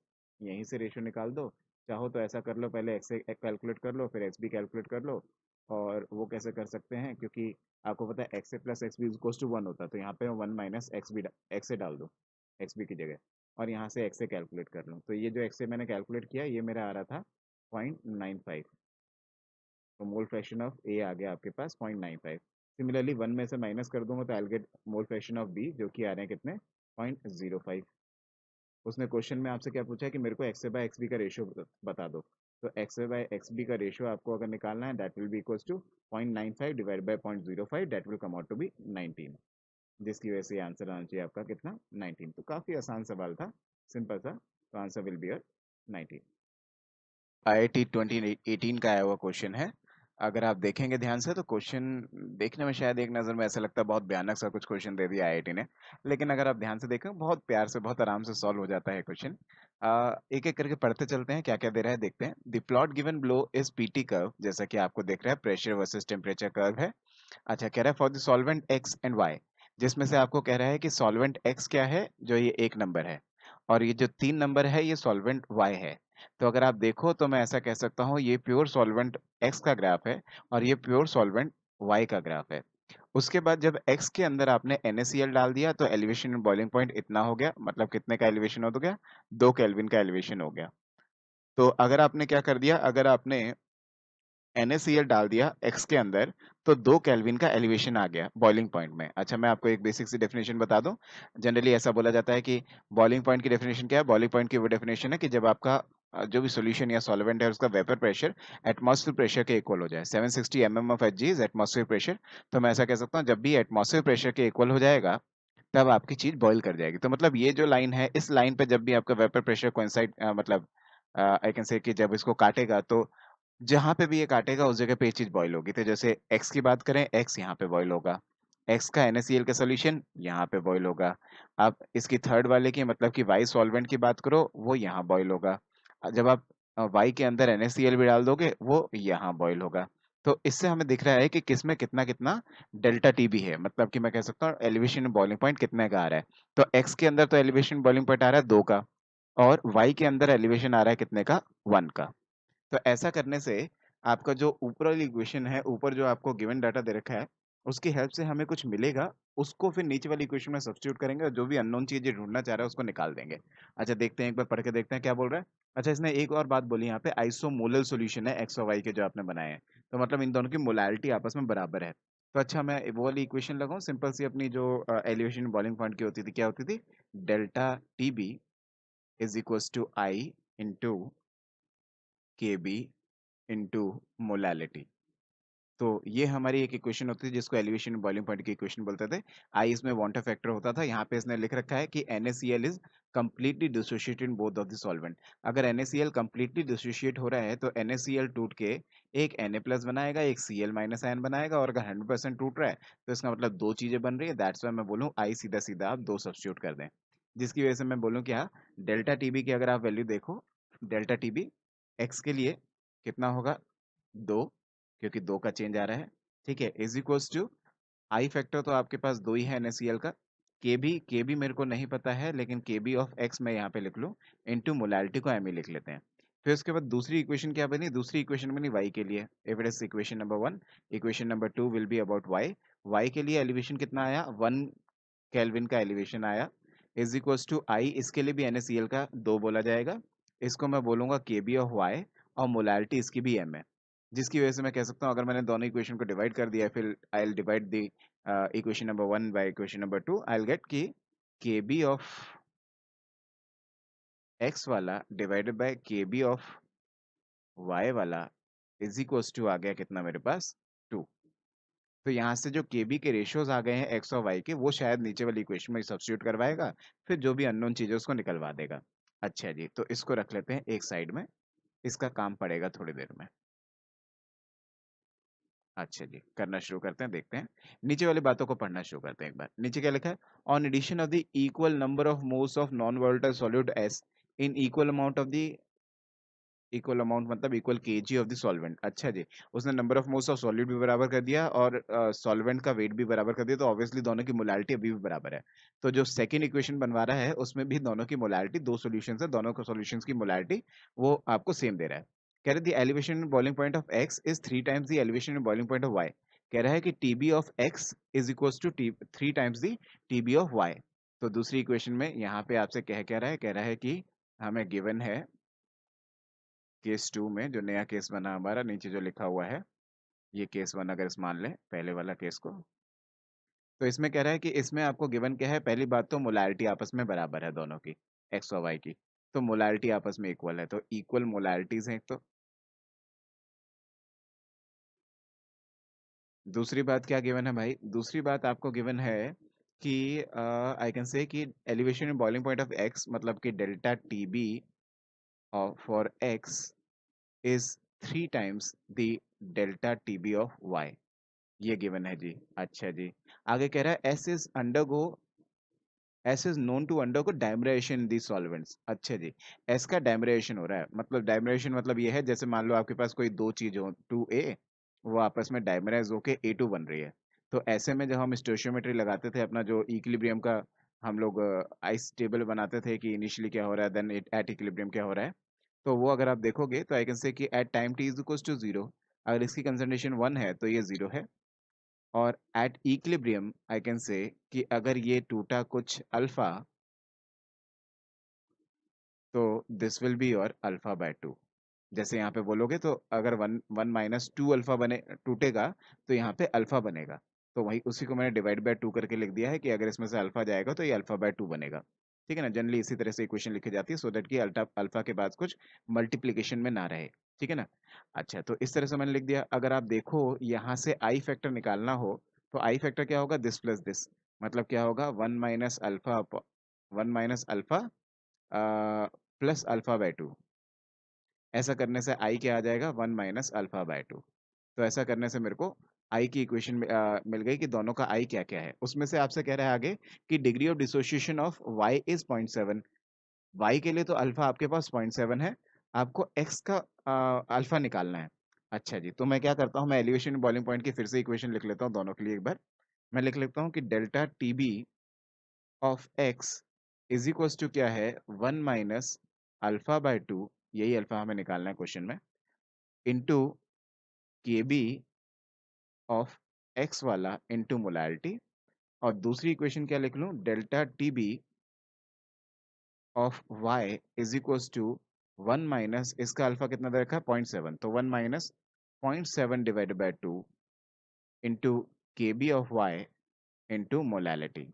यहीं से रेशियो निकाल दो, चाहो तो ऐसा कर लो, पहले एक्स से कैलकुलेट कर लो फिर एक्स बी कैलकुलेट कर लो। और वो कैसे कर सकते हैं, क्योंकि आपको पता है X A plus X B equals to 1 होता है, तो यहाँ पे 1 minus X B X A डाल दो एक्स बी की जगह, और यहाँ से एक्स ए कैलकुलेट कर लूँ। तो ये जो एक्स ए मैंने कैलकुलेट किया ये मेरा आ रहा था 0.95, तो मोल फ्रैक्शन ऑफ ए आ गया आपके पास 0.95। सिमिलरली 1 में से माइनस कर दूंगा तो I get mole fraction of B, जो कि आ रहे हैं कितने, 0.05। उसने क्वेश्चन में आपसे क्या पूछा है कि मेरे को X A by X B का रेशियो बता दो। तो X A by X B का रेशियो आपको अगर निकालना है that will be equals to 0.95 divide by 0.05, that will come out to be 19, जिसकी वजह से आंसर आना चाहिए आपका कितना, 19। तो काफी आसान सवाल था, सिंपल सा। तो आंसर विल बी 19। आईआईटी 2018 का आया हुआ क्वेश्चन है। अगर आप देखेंगे ध्यान से तो क्वेश्चन देखने में शायद एक नज़र में ऐसा लगता है बहुत भयानक सा कुछ क्वेश्चन दे दिया आईआईटी ने, लेकिन अगर आप ध्यान से देखें बहुत प्यार से बहुत आराम से सॉल्व हो जाता है क्वेश्चन। एक एक करके पढ़ते चलते हैं, क्या क्या दे रहा है देखते हैं। The plot given below is PT curve, जैसा कि आपको देख रहा है प्रेशर वर्सेस टेम्परेचर कर्व है। अच्छा कह रहा है for the solvent X and Y, जिसमें से आपको कह रहा है कि सॉल्वेंट एक्स क्या है, जो ये एक नंबर है, और ये जो 3 नंबर है ये सॉल्वेंट वाई है। तो अगर आप देखो तो मैं ऐसा कह सकता हूँ ये प्योर सॉल्वेंट एक्स का ग्राफ है और ये प्योर सॉल्वेंट वाई का ग्राफ है। उसके बाद जब एक्स के अंदर आपने NaCl डाल दिया तो एलिवेशन इन बॉइलिंग पॉइंट इतना हो गया, मतलब कितने का एलिवेशन हो गया, 2 केल्विन का एलिवेशन हो गया। तो अगर आपने क्या कर दिया, अगर आपने NaCl डाल दिया एक्स के अंदर तो 2 केल्विन का एलिवेशन आ गया बॉइलिंग पॉइंट में। अच्छा मैं आपको एक बेसिक सी डेफिनेशन बता दूं। जनरली ऐसा बोला जाता है कि बॉइलिंग पॉइंट की डेफिनेशन क्या है, बॉइलिंग पॉइंट की वो डेफिनेशन है कि जब आपका जो भी सॉल्यूशन या सॉल्वेंट है उसका वेपर प्रेशर एटमॉस्फेयर प्रेशर के इक्वल हो जाए। 760 mm of Hg is atmosphere pressure. तो मैं ऐसा कह सकता हूँ जब भी एटमॉस्फेयर प्रेशर के इक्वल हो जाएगा तब आपकी चीज बॉईल कर जाएगी। तो मतलब ये जो लाइन है इस लाइन पे जब भी आपका वेपर प्रेशर कोइंसाइड मतलब आई कैन से कि जब इसको काटेगा तो जहां पे भी ये काटेगा उस जगह पे ये चीज बॉईल होगी। तो जैसे एक्स की बात करें, एक्स यहाँ पे बॉईल होगा, एक्स का NaCl का सोल्यूशन यहाँ पे बॉईल होगा। आप इसकी थर्ड वाले की मतलब कि वाई सॉल्वेंट की बात करो वो यहाँ बॉईल होगा। जब आप वाई के अंदर NaCl भी डाल दोगे वो यहाँ बॉईल होगा। तो इससे हमें दिख रहा है कि किसमें कितना कितना डेल्टा टी भी है, मतलब कि मैं कह सकता हूँ एलिवेशन बॉइलिंग पॉइंट कितने का आ रहा है। तो एक्स के अंदर तो एलिवेशन बॉइलिंग पॉइंट आ रहा है 2 का, और वाई के अंदर एलिवेशन आ रहा है कितने का, 1 का। तो ऐसा करने से आपका जो ऊपर वाली इक्वेशन है, ऊपर जो आपको गिवन डाटा दे रखा है उसकी हेल्प से हमें कुछ मिलेगा, उसको फिर नीचे वाली इक्वेशन में सब्स्टिट्यूट करेंगे और जो भी अननोन चीज ये ढूंढना चाह रहा है उसको निकाल देंगे। अच्छा देखते हैं, एक बार पढ़ के देखते हैं क्या बोल रहा है। अच्छा इसने एक और बात बोली यहाँ पे, आइसोमोलल सॉल्यूशन है एक्स और वाई के जो आपने बनाए हैं, तो मतलब इन दोनों की मोलैलिटी आपस में बराबर है। तो अच्छा मैं वो वाली इक्वेशन लगाऊं सिंपल सी अपनी जो एलिवेशन बॉइलिंग पॉइंट की होती थी, क्या होती थी, delta T B is equals to i into K B into molality. तो ये हमारी एक इक्वेशन होती है जिसको एलिवेशन बॉइलिंग पॉइंट की इक्वेशन बोलते थे। आई इसमें वाटर फैक्टर होता था। यहाँ पे इसने लिख रखा है कि NaCl is completely dissociated in both of the solvent. अगर NaCl कंप्लीटली डिसोशिएट हो रहा है तो NaCl टूट के एक Na प्लस बनाएगा, एक Cl माइनस आयन बनाएगा, और अगर 100% टूट रहा है तो इसका मतलब दो चीजें बन रही है। दैट्स वाई मैं बोलूँ आई सीधा सीधा आप दो सब्स्टिट्यूट कर दें, जिसकी वजह से मैं बोलूँ कि हाँ, डेल्टा टीबी की अगर आप वैल्यू देखो, डेल्टा टीबी एक्स के लिए कितना होगा, 2, क्योंकि 2 का चेंज आ रहा है, ठीक है, is equals to i factor तो आपके पास 2 ही है NaCl का, के बी मेरे को नहीं पता है, लेकिन के बी ऑफ एक्स मैं यहाँ पे लिख लूँ, इनटू मोलैलिटी को एम लिख लेते हैं। फिर उसके बाद दूसरी इक्वेशन क्या बनी, दूसरी इक्वेशन बनी y के लिए। If it is equation number 1, equation number 2 will be about y के लिए एलिवेशन कितना आया, 1 केल्विन का एलिवेशन आया, इज इक्वल्स टू आई, इसके लिए भी NaCl का 2 बोला जाएगा, इसको मैं बोलूंगा के बी ऑफ y, और मोलैलिटी इसकी भी m है, जिसकी वजह से मैं कह सकता हूँ अगर मैंने दोनों इक्वेशन को डिवाइड कर दिया, फिर आई will divide the equation number 1 by equation number 2, I will gate कि के बी ऑफ एक्स वाला डिवाइडेड बाय के बी ऑफ वाई वाला इज इक्वल्स टू आ गया कितना मेरे पास, 2। तो यहाँ से जो के बी के रेशियोज आ गए हैं एक्स और वाई के, वो शायद नीचे वाली इक्वेशन में सब्स्टिट्यूट करवाएगा, फिर जो भी अननोन चीजें उसको निकलवा देगा। अच्छा जी, तो इसको रख लेते हैं एक साइड में, इसका काम पड़ेगा थोड़ी देर में। अच्छा जी, करना शुरू करते हैं, देखते हैं नीचे वाली बातों को पढ़ना शुरू करते हैं। एक बार नीचे क्या लिखा है, on addition of the equal number of moles of non volatile solute S in equal amount of the, equal amount मतलब equal kg of the solvent. अच्छा जी, उसने number of moles of solute भी बराबर कर दिया और सॉल्वेंट का वेट भी बराबर कर दिया, तो ऑब्वियसली दोनों की मोलालिटी अभी भी बराबर है। तो जो सेकंड इक्वेशन बनवा रहा है उसमें भी दोनों की मोलालिटी, दो सॉल्यूशंस है, दोनों को सॉल्यूशंस की मोलालिटी वो आपको सेम दे रहा है। कह रहे the elevation in boiling point of X is 3 times the elevation in boiling point of Y. कह रहा है कि TB of X is equals to 3 times the TB of Y. तो दूसरी इक्वेशन में यहाँ पे आपसे कह रहा है कि हमें गिवन है केस 2 में, जो नया केस बना हमारा, नीचे जो लिखा हुआ है ये केस 1 अगर इस मान लें पहले वाला केस को, तो इसमें कह रहा है कि इसमें आपको गिवन क्या है, पहली बात तो मोलैलिटी आपस में बराबर है दोनों की, एक्स और वाई की, तो मोलैलिटी आपस में इक्वल है, तो इक्वल मोलैलिटीज हैं एक तो। दूसरी बात क्या गिवन है भाई, दूसरी बात आपको गिवन है कि आई कैन से कि elevation in boiling point of X मतलब कि delta T B for X is 3 times the delta T B of Y, ये गिवन है जी। अच्छा जी, आगे कह रहा है S is known to undergo dimerisation the solvents. अच्छा जी, एस का डाइमरेशन हो रहा है, मतलब डाइमरेशन मतलब ये है जैसे मान लो आपके पास कोई दो चीज हो 2A, वो आपस में डाइमराइज होके A2 बन रही है। तो ऐसे में जब हम स्टोइचियोमेट्री लगाते थे अपना जो इक्विलिब्रियम का, हम लोग आइस टेबल बनाते थे कि इनिशियली क्या हो रहा है देन एट इक्विलिब्रियम क्या हो रहा है, तो वो अगर आप देखोगे तो आई कैन से कि at time T is equal to 0, अगर इसकी कंसंट्रेशन 1 है तो ये 0 है, और at equilibrium I can say कि अगर ये टूटा कुछ अल्फा, तो this will be your alpha by 2। जैसे यहाँ पे बोलोगे तो अगर 1 - 2 अल्फा बने टूटेगा तो यहाँ पे अल्फा बनेगा, तो वही उसी को मैंने डिवाइड बाय 2 करके लिख दिया है कि अगर इसमें से अल्फा जाएगा तो ये अल्फा बाय 2 बनेगा। ठीक है ना, जनरली इसी तरह से इक्वेशन लिखी जाती है सो दैट कि अल्फा अल्फा के बाद कुछ मल्टीप्लीकेशन में ना रहे। ठीक है ना। अच्छा, तो इस तरह से मैंने लिख दिया। अगर आप देखो यहाँ से आई फैक्टर निकालना हो तो आई फैक्टर क्या होगा, दिस प्लस दिस, मतलब क्या होगा 1 - अल्फा प्लस अल्फा बाय 2। ऐसा करने से आई क्या आ जाएगा, 1 - अल्फा बाय 2। तो ऐसा करने से मेरे को आई की इक्वेशन मिल गई कि दोनों का आई क्या क्या है। उसमें से आपसे कह रहा है आगे कि degree of dissociation of Y is 0.7। Y के लिए तो अल्फा आपके पास 0.7 है, आपको एक्स का अल्फा निकालना है। अच्छा जी, तो मैं क्या करता हूँ, मैं एलिवेशन बॉइलिंग पॉइंट की फिर से इक्वेशन लिख लेता हूँ दोनों के लिए एक बार। मैं लिख लेता हूँ कि delta T B of X is equals to क्या है, 1 - अल्फा बाय 2, यही अल्फा हमें निकालना है क्वेश्चन में, into K B of X वाला इंटू मोलैलिटी। और दूसरी इक्वेशन क्या लिख लूं, delta T B of Y is equals to 1 - इसका अल्फा कितना दे रखा है 0.7, तो 1 - 0.7 divided by 2 into K B of Y into molality.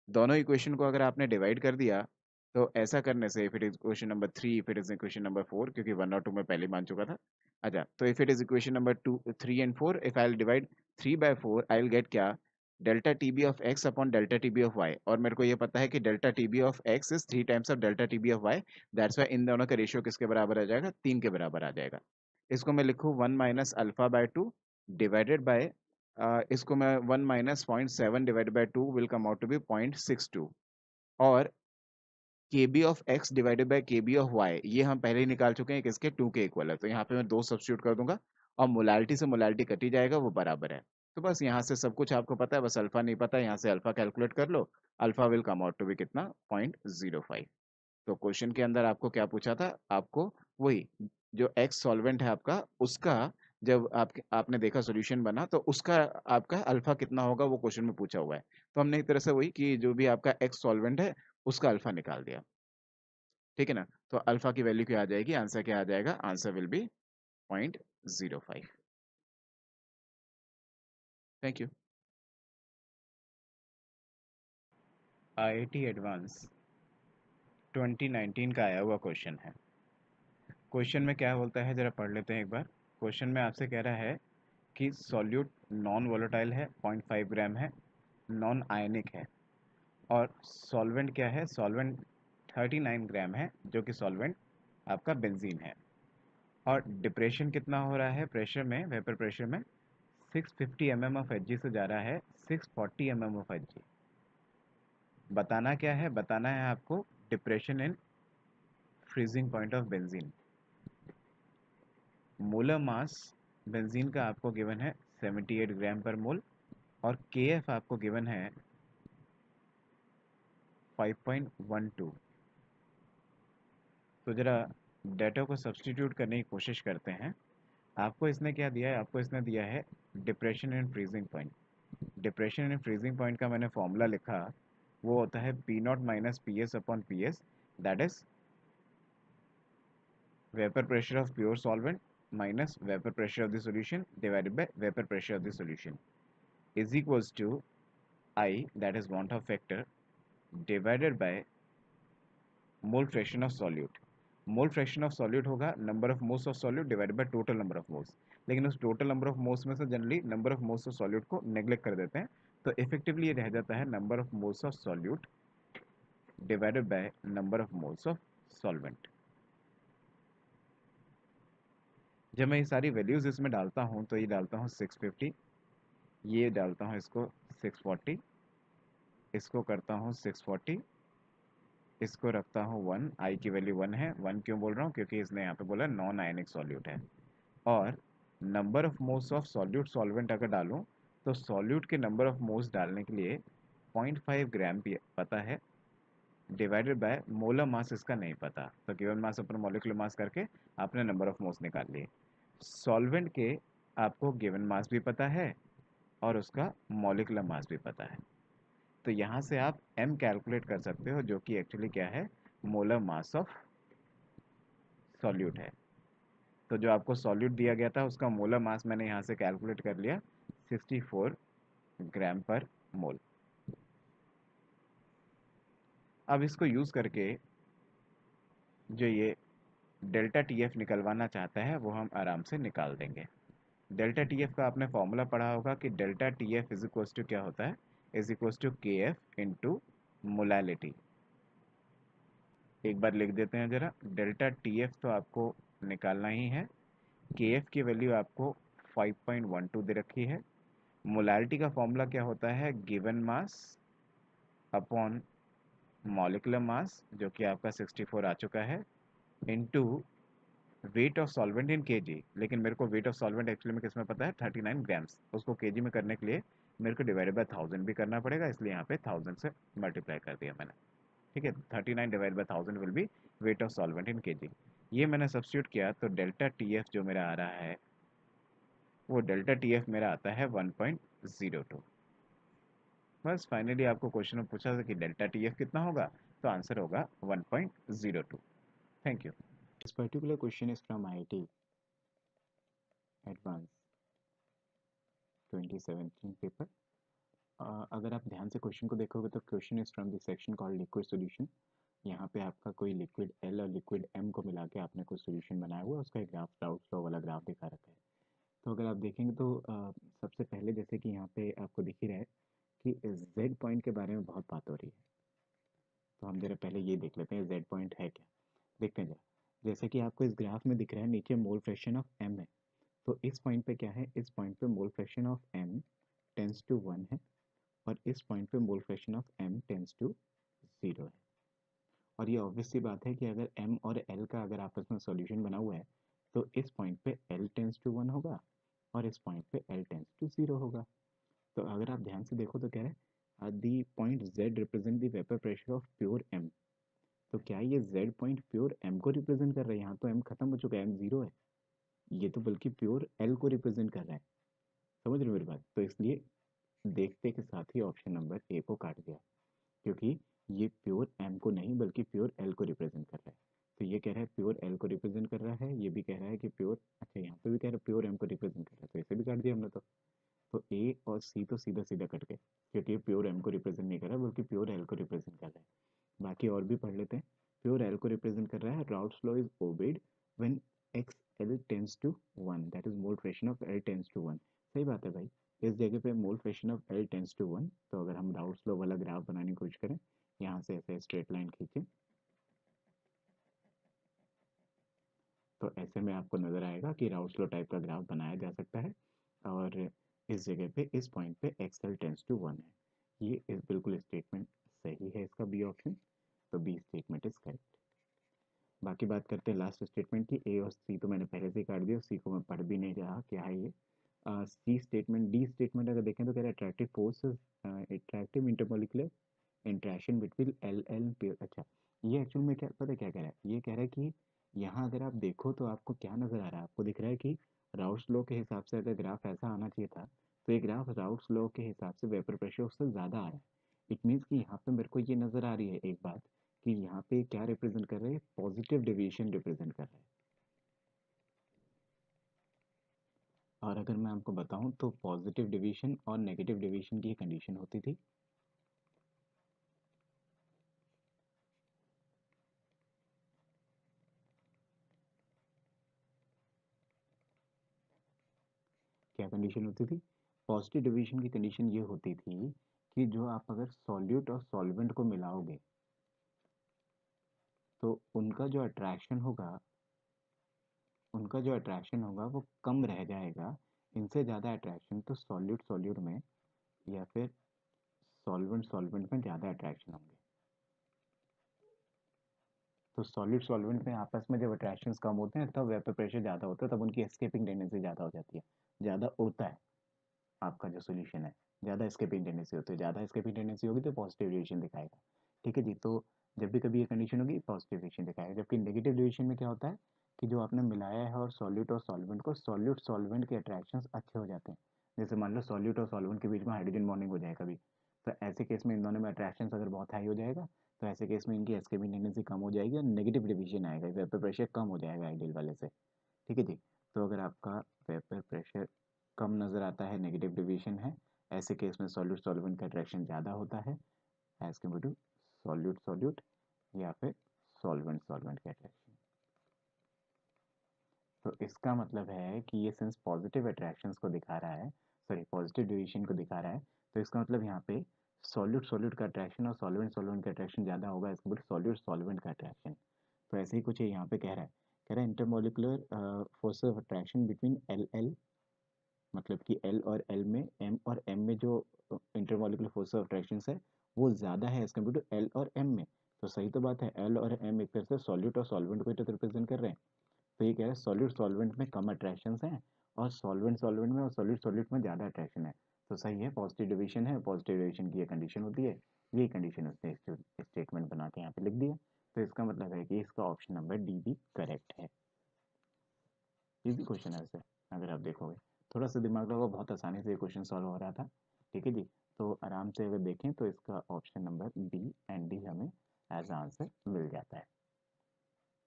दोनों इक्वेशन को अगर आपने डिवाइड कर दिया तो ऐसा करने से if it is equation number 3, if it is equation number 4, क्योंकि 1 और 2 में पहले ही मान चुका था। अच्छा, तो if it is equation number 2, 3 and 4, if I will divide 3 by 4, I will get क्या, delta T B of X upon delta T B of Y. और मेरे को ये पता है कि delta T B of X is 3 times of delta T B of Y, that's why इन दोनों का रेशियो किसके बराबर आ जाएगा, 3 के बराबर आ जाएगा। इसको मैं लिखूँ 1 minus alpha by 2 divided by, इसको मैं 1 minus 0.7 divided by 2 will come out to be 0.62। और K B of X divided by K B of Y, ये हम पहले ही निकाल चुके हैं किसके, 2 के इक्वल है, तो यहाँ पे मैं 2 सब्स्टिट्यूट कर दूंगा और मोलालिटी से मोलालिटी कटी जाएगा, वो बराबर है। तो बस यहाँ से सब कुछ आपको पता है, बस अल्फा नहीं पता है, यहाँ से अल्फा कैलकुलेट कर लो। Alpha will come out to be कितना, 0.05। तो क्वेश्चन के अंदर आपको क्या पूछा था, आपको वही जो एक्स सॉल्वेंट है आपका, उसका जब आपने देखा सॉल्यूशन बना तो उसका आपका अल्फा कितना होगा, वो क्वेश्चन में पूछा हुआ है। तो हमने एक तरह से वही कि जो भी आपका एक्स सॉल्वेंट है उसका अल्फा निकाल दिया। ठीक है ना, तो अल्फा की वैल्यू क्या आ जाएगी, आंसर क्या आ जाएगा, answer will be 0.05। Thank you. IIT advance 2019 का आया हुआ क्वेश्चन है। क्वेश्चन में क्या बोलता है, जरा पढ़ लेते हैं एक बार। क्वेश्चन में आपसे कह रहा है कि सॉल्यूट नॉन वोलेटाइल है, 0.5 ग्राम है, नॉन आयनिक है, और सॉल्वेंट क्या है, सॉल्वेंट 39 ग्राम है, जो कि सॉल्वेंट आपका बेंजीन है। और डिप्रेशन कितना हो रहा है प्रेशर में, वेपर प्रेशर में 650 mm ऑफ एच से जा रहा है 640 mm ऑफ एच। बताना क्या है, बताना है आपको depression in freezing point of benzene. Molar mass benzene का आपको गिवन है 78 ग्राम पर मोल, और के एफ आपको गिवन है 5.12। तो जरा डेटा को सब्सटीट्यूट करने की कोशिश करते हैं। आपको इसने क्या दिया है, आपको इसने दिया है depression in freezing point. Depression in freezing point का मैंने फॉर्मूला लिखा, वो होता है P not minus P S upon P S, that is vapor pressure of pure solvent minus vapor pressure of the solution divided by vapor pressure of the solution is equals to I, that is want of factor, divided by mole fraction of solute. Mole fraction of solute होगा number of moles of solute divided by total number of moles. लेकिन उस टोटल नंबर ऑफ मोल्स में से generally number of moles of solute को नेग्लेक्ट कर देते हैं, तो इफेक्टिवली ये रह जाता है number of moles of solute divided by number of moles of solvent. जब मैं ये सारी वैल्यूज इसमें डालता हूँ तो ये डालता हूँ 650, ये डालता हूँ इसको 640, इसको करता हूँ 640, इसको रखता हूँ 1, आई की वैल्यू 1 है। 1 क्यों बोल रहा हूँ, क्योंकि इसने यहाँ पे बोला नॉन आयनिक सॉल्यूट है। और number of moles of solute solvent अगर डालूँ तो सॉल्यूट के नंबर ऑफ मोल्स डालने के लिए 0.5 ग्राम पता है, डिवाइडेड बाय मोलर मास इसका नहीं पता, तो गिवन मास अपन मॉलिक्यूलर मास करके आपने नंबर ऑफ मोल्स निकाल लिए। सॉल्वेंट के आपको गिवन मास भी पता है और उसका मॉलिक्यूलर मास भी पता है, तो यहाँ से आप m कैलकुलेट कर सकते हो, जो कि एक्चुअली क्या है, मोलर मास ऑफ सॉल्यूट है। तो जो आपको सॉल्यूट दिया गया था उसका मोलर मास मैंने यहाँ से कैलकुलेट कर लिया 64 ग्राम पर मोल। अब इसको यूज़ करके जो ये डेल्टा टी एफ निकलवाना चाहता है वो हम आराम से निकाल देंगे। डेल्टा टी एफ का आपने फॉर्मूला पढ़ा होगा कि delta T F is equals to क्या होता है, is equals to K F into molality. एक बार लिख देते हैं जरा, डेल्टा टी एफ तो आपको निकालना ही है, के एफ की वैल्यू आपको 5.12 दे रखी है। मोलैलिटी का फॉर्मूला क्या होता है, given mass upon molecular mass, जो कि आपका 64 आ चुका है, into wait of solvent in KG. लेकिन मेरे को वेट ऑफ सॉल्वेंट एक्चुअली में किसमें पता है, 39 ग्राम्स, उसको केजी में करने के लिए मेरे को डिवाइडेड बाय 1000 भी करना पड़ेगा, इसलिए यहाँ पे 1000 से मल्टीप्लाई कर दिया मैंने। ठीक है, 39 divide by 1000 will be wait of solvent in KG. ये मैंने सब्स्टिट्यूट किया तो डेल्टा टी एफ जो मेरा आ रहा है, वो डेल्टा टी एफ मेरा आता है 1.02। बस फाइनली आपको क्वेश्चन में पूछा था कि डेल्टा टी एफ कितना होगा, तो आंसर होगा 1.02। Thank you. This particular question is from IIT advance 2017 paper. अगर आप ध्यान से क्वेश्चन को देखोगे तो question is from the section called liquid solution. यहाँ पे आपका कोई लिक्विड एल और लिक्विड एम को मिला के आपने कुछ सोल्यूशन बनाया हुआ है, उसका एक ग्राफ राउट फ्लो वाला ग्राफ दिखा रखा है। तो अगर आप देखेंगे तो सबसे पहले जैसे कि यहाँ पे आपको दिख ही रहा है कि जेड पॉइंट के बारे में बहुत बात हो रही है। तो हम जरा पहले ये देख लेते हैं जेड पॉइंट है क्या। देखते हैं जरा, जैसे कि आपको इस ग्राफ में दिख रहा है नीचे मोल फ्रैक्शन ऑफ एम है। तो इस पॉइंट पे क्या है, इस पॉइंट पे mole fraction of M tends to 1 है, और इस पॉइंट पे mole fraction of M tends to 0 है। और ये ऑब्वियस सी बात है कि अगर m और l का अगर आपस में सॉल्यूशन बना हुआ है तो इस पॉइंट पे l टेंस टू 1 होगा और इस पॉइंट पे l टेंस टू 0 होगा। तो अगर आप ध्यान से देखो तो कह रहे हैं the point z represent the vapour pressure of pure m। तो क्या ये z पॉइंट प्योर m को रिप्रेजेंट कर रहा है? यहाँ तो m खत्म हो चुका है, m 0 है। ये तो बल्कि प्योर l को रिप्रेजेंट कर रहा है। समझ रहे हो मेरी बात? तो इसलिए देखते के साथ ही ऑप्शन नंबर ए को काट दिया, क्योंकि ये प्योर एम को नहीं बल्कि प्योर एल को रिप्रेजेंट कर रहा है। तो ये कह रहा है प्योर एल को रिप्रेजेंट कर रहा है, ये भी कह रहा है कि प्योर, अच्छा यहाँ पे भी कह रहा है प्योर एम को रिप्रेजेंट कर रहा है, तो इसे भी काट दिया हमने। तो ए और सी तो सीधा सीधा कट गए, क्योंकि ये प्योर एम को रिप्रेजेंट नहीं कर रहा है बल्कि प्योर एल को रिप्रेजेंट कर रहा है। बाकी और भी पढ़ लेते हैं। प्योर एल को रिप्रेजेंट कर रहा है Raoult's law is obeyed when X L tends to 1, that is mole fraction of L tends to 1। सही बात है भाई, इस जगह पे mole fraction of L tends to 1। तो अगर हम राउट्स लॉ वाला ग्राफ बनाने की कोशिश करें, यहाँ से ऐसे स्ट्रेट लाइन खींचे तो ऐसे में आपको नजर आएगा कि राउट्स लॉ टाइप का ग्राफ बनाया जा सकता है। और इस जगह पे इस पॉइंट पे एक्सएल टेंस टू 1 है। ये इस बिल्कुल स्टेटमेंट सही है, इसका बी ऑप्शन। तो बी स्टेटमेंट इज करेक्ट। बाकी बात करते हैं लास्ट स्टेटमेंट की। ए और सी तो मैंने पहले से ही काट दिया, सी को मैं पढ़ भी नहीं रहा क्या है ये। सी स्टेटमेंट, डी स्टेटमेंट अगर देखें तो कह रहा है attractive force, attractive intermolecular interaction between L L पे। अच्छा, ये एक्चुअल में क्या पता है क्या कह रहा है? ये कह रहा है कि यहाँ अगर आप देखो तो आपको क्या नज़र आ रहा है? आपको दिख रहा है कि राउट्स लॉ के हिसाब से अगर ग्राफ ऐसा आना चाहिए था, तो ये ग्राफ राउट्स लॉ के हिसाब से वेपर प्रेशर उससे ज़्यादा आ रहा है। इट मीन्स कि यहाँ पे मेरे को ये नज़र आ रही है एक बात, कि यहाँ पे क्या रिप्रेजेंट कर रहे हैं? पॉजिटिव डेविएशन रिप्रेजेंट कर रहा है। और अगर मैं आपको बताऊं तो पॉजिटिव डेविएशन और नेगेटिव डेविएशन की कंडीशन होती थी। क्या कंडीशन होती थी? पॉजिटिव डिवीजन की कंडीशन ये होती थी कि जो आप अगर सॉल्यूट और सॉल्वेंट को मिलाओगे तो उनका जो अट्रैक्शन होगा वो कम रह जाएगा। इनसे ज़्यादा अट्रैक्शन तो सॉल्यूट सॉल्यूट में या फिर सॉल्वेंट सॉल्वेंट में ज़्यादा अट्रैक्शन होंगे। तो सॉल्यूट सॉल्वेंट में आपस में जब अट्रैक्शंस कम होते हैं तब वेपर प्रेशर ज़्यादा होता है, तब उनकी एस्केपिंग टेंडेंसी ज़्यादा हो जाती है, ज़्यादा उड़ता है आपका जो सोल्यूशन है, ज़्यादा एस्केपिंग टेंडेंसी होती है। ज़्यादा एस्केपिंग टेंडेंसी होगी तो पॉजिटिव डेविएशन दिखाएगा। ठीक है जी। तो जब भी कभी ये कंडीशन होगी पॉजिटिव डेविएशन दिखाएगा। जबकि नेगेटिव डेविएशन में क्या होता है कि जो आपने मिलाया है और सॉल्वेंट को, सॉल्यूट सॉल्वेंट के अट्रैक्शंस अच्छे हो जाते हैं। जैसे मान लो सॉल्यूट और सॉल्वेंट के बीच में हाइड्रोजन बॉन्डिंग हो जाए कभी, तो ऐसे केस में इन दोनों में अट्रैक्शंस अगर बहुत हाई हो जाएगा तो ऐसे केस में इनकी एस्केपिंग टेंडेंसी कम हो जाएगी और नेगेटिव डेविएशन आएगा, वेपर प्रेशर कम हो जाएगा आइडियल वाले से। ठीक है जी। तो अगर आपका वेपर प्रेशर कम नज़र आता है, नेगेटिव डेविएशन है, ऐसे केस में सॉल्यूट सॉल्वेंट का अट्रैक्शन ज़्यादा होता है as compare to solute solute या फिर सॉल्वेंट सॉल्वेंट का अट्रैक्शन। तो इसका मतलब है कि ये सिंस पॉजिटिव अट्रैक्शंस को दिखा रहा है, सॉरी पॉजिटिव डेविएशन को दिखा रहा है, तो इसका मतलब यहाँ पे सॉल्यूट सॉल्यूट का अट्रैक्शन और सॉल्वेंट सॉल्वेंट का अट्रैक्शन ज़्यादा होगा as compare to solute solvent का अट्रैक्शन। तो ऐसे ही कुछ ये यहाँ पे कह रहा है intermolecular force of attraction between L L, मतलब कि एल और एल में, एम और एम में जो इंटरमोलिकुलर फोर्स ऑफ अट्रैक्शन है वो ज़्यादा है एज कम्पेयर टू एल और एम में। तो सही तो बात है, एल और एम एक तरह से सॉल्यूट और सॉल्वेंट को तो रिप्रेजेंट कर रहे हैं। तो ये कह रहा है सॉल्यूट सॉल्वेंट में कम अट्रैक्शन हैं और सॉल्वेंट सॉल्वेंट में और सॉल्यूट सॉल्यूट में ज़्यादा अट्रैक्शन है। तो सही है, पॉजिटिव डिवीजन है, पॉजिटिव डिवीजन की ये कंडीशन होती है। यही कंडीशन उसने स्टेटमेंट बना के यहाँ पे लिख दिया। तो इसका मतलब है कि इसका ऑप्शन नंबर डी भी करेक्ट है। इजी क्वेश्चन है वैसे, अगर आप देखोगे थोड़ा सा दिमाग लगाओ, बहुत आसानी से ये क्वेश्चन सॉल्व हो रहा था। ठीक है जी। तो आराम से अगर देखें तो इसका option number B and D हमें एज आंसर मिल जाता है।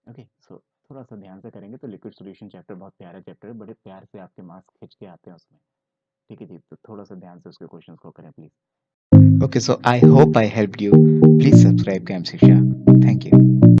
ओके सो थोड़ा सा ध्यान से करेंगे तो लिक्विड सॉल्यूशन चैप्टर बहुत प्यारा चैप्टर है, बड़े प्यार से आपके मार्क्स खींच के आते हैं उसमें। ठीक है जी। तो थोड़ा सा ध्यान से उसके क्वेश्चंस को करें please. Okay, so I hope I helped you. Please subscribe Cam Shiksha. Thank you.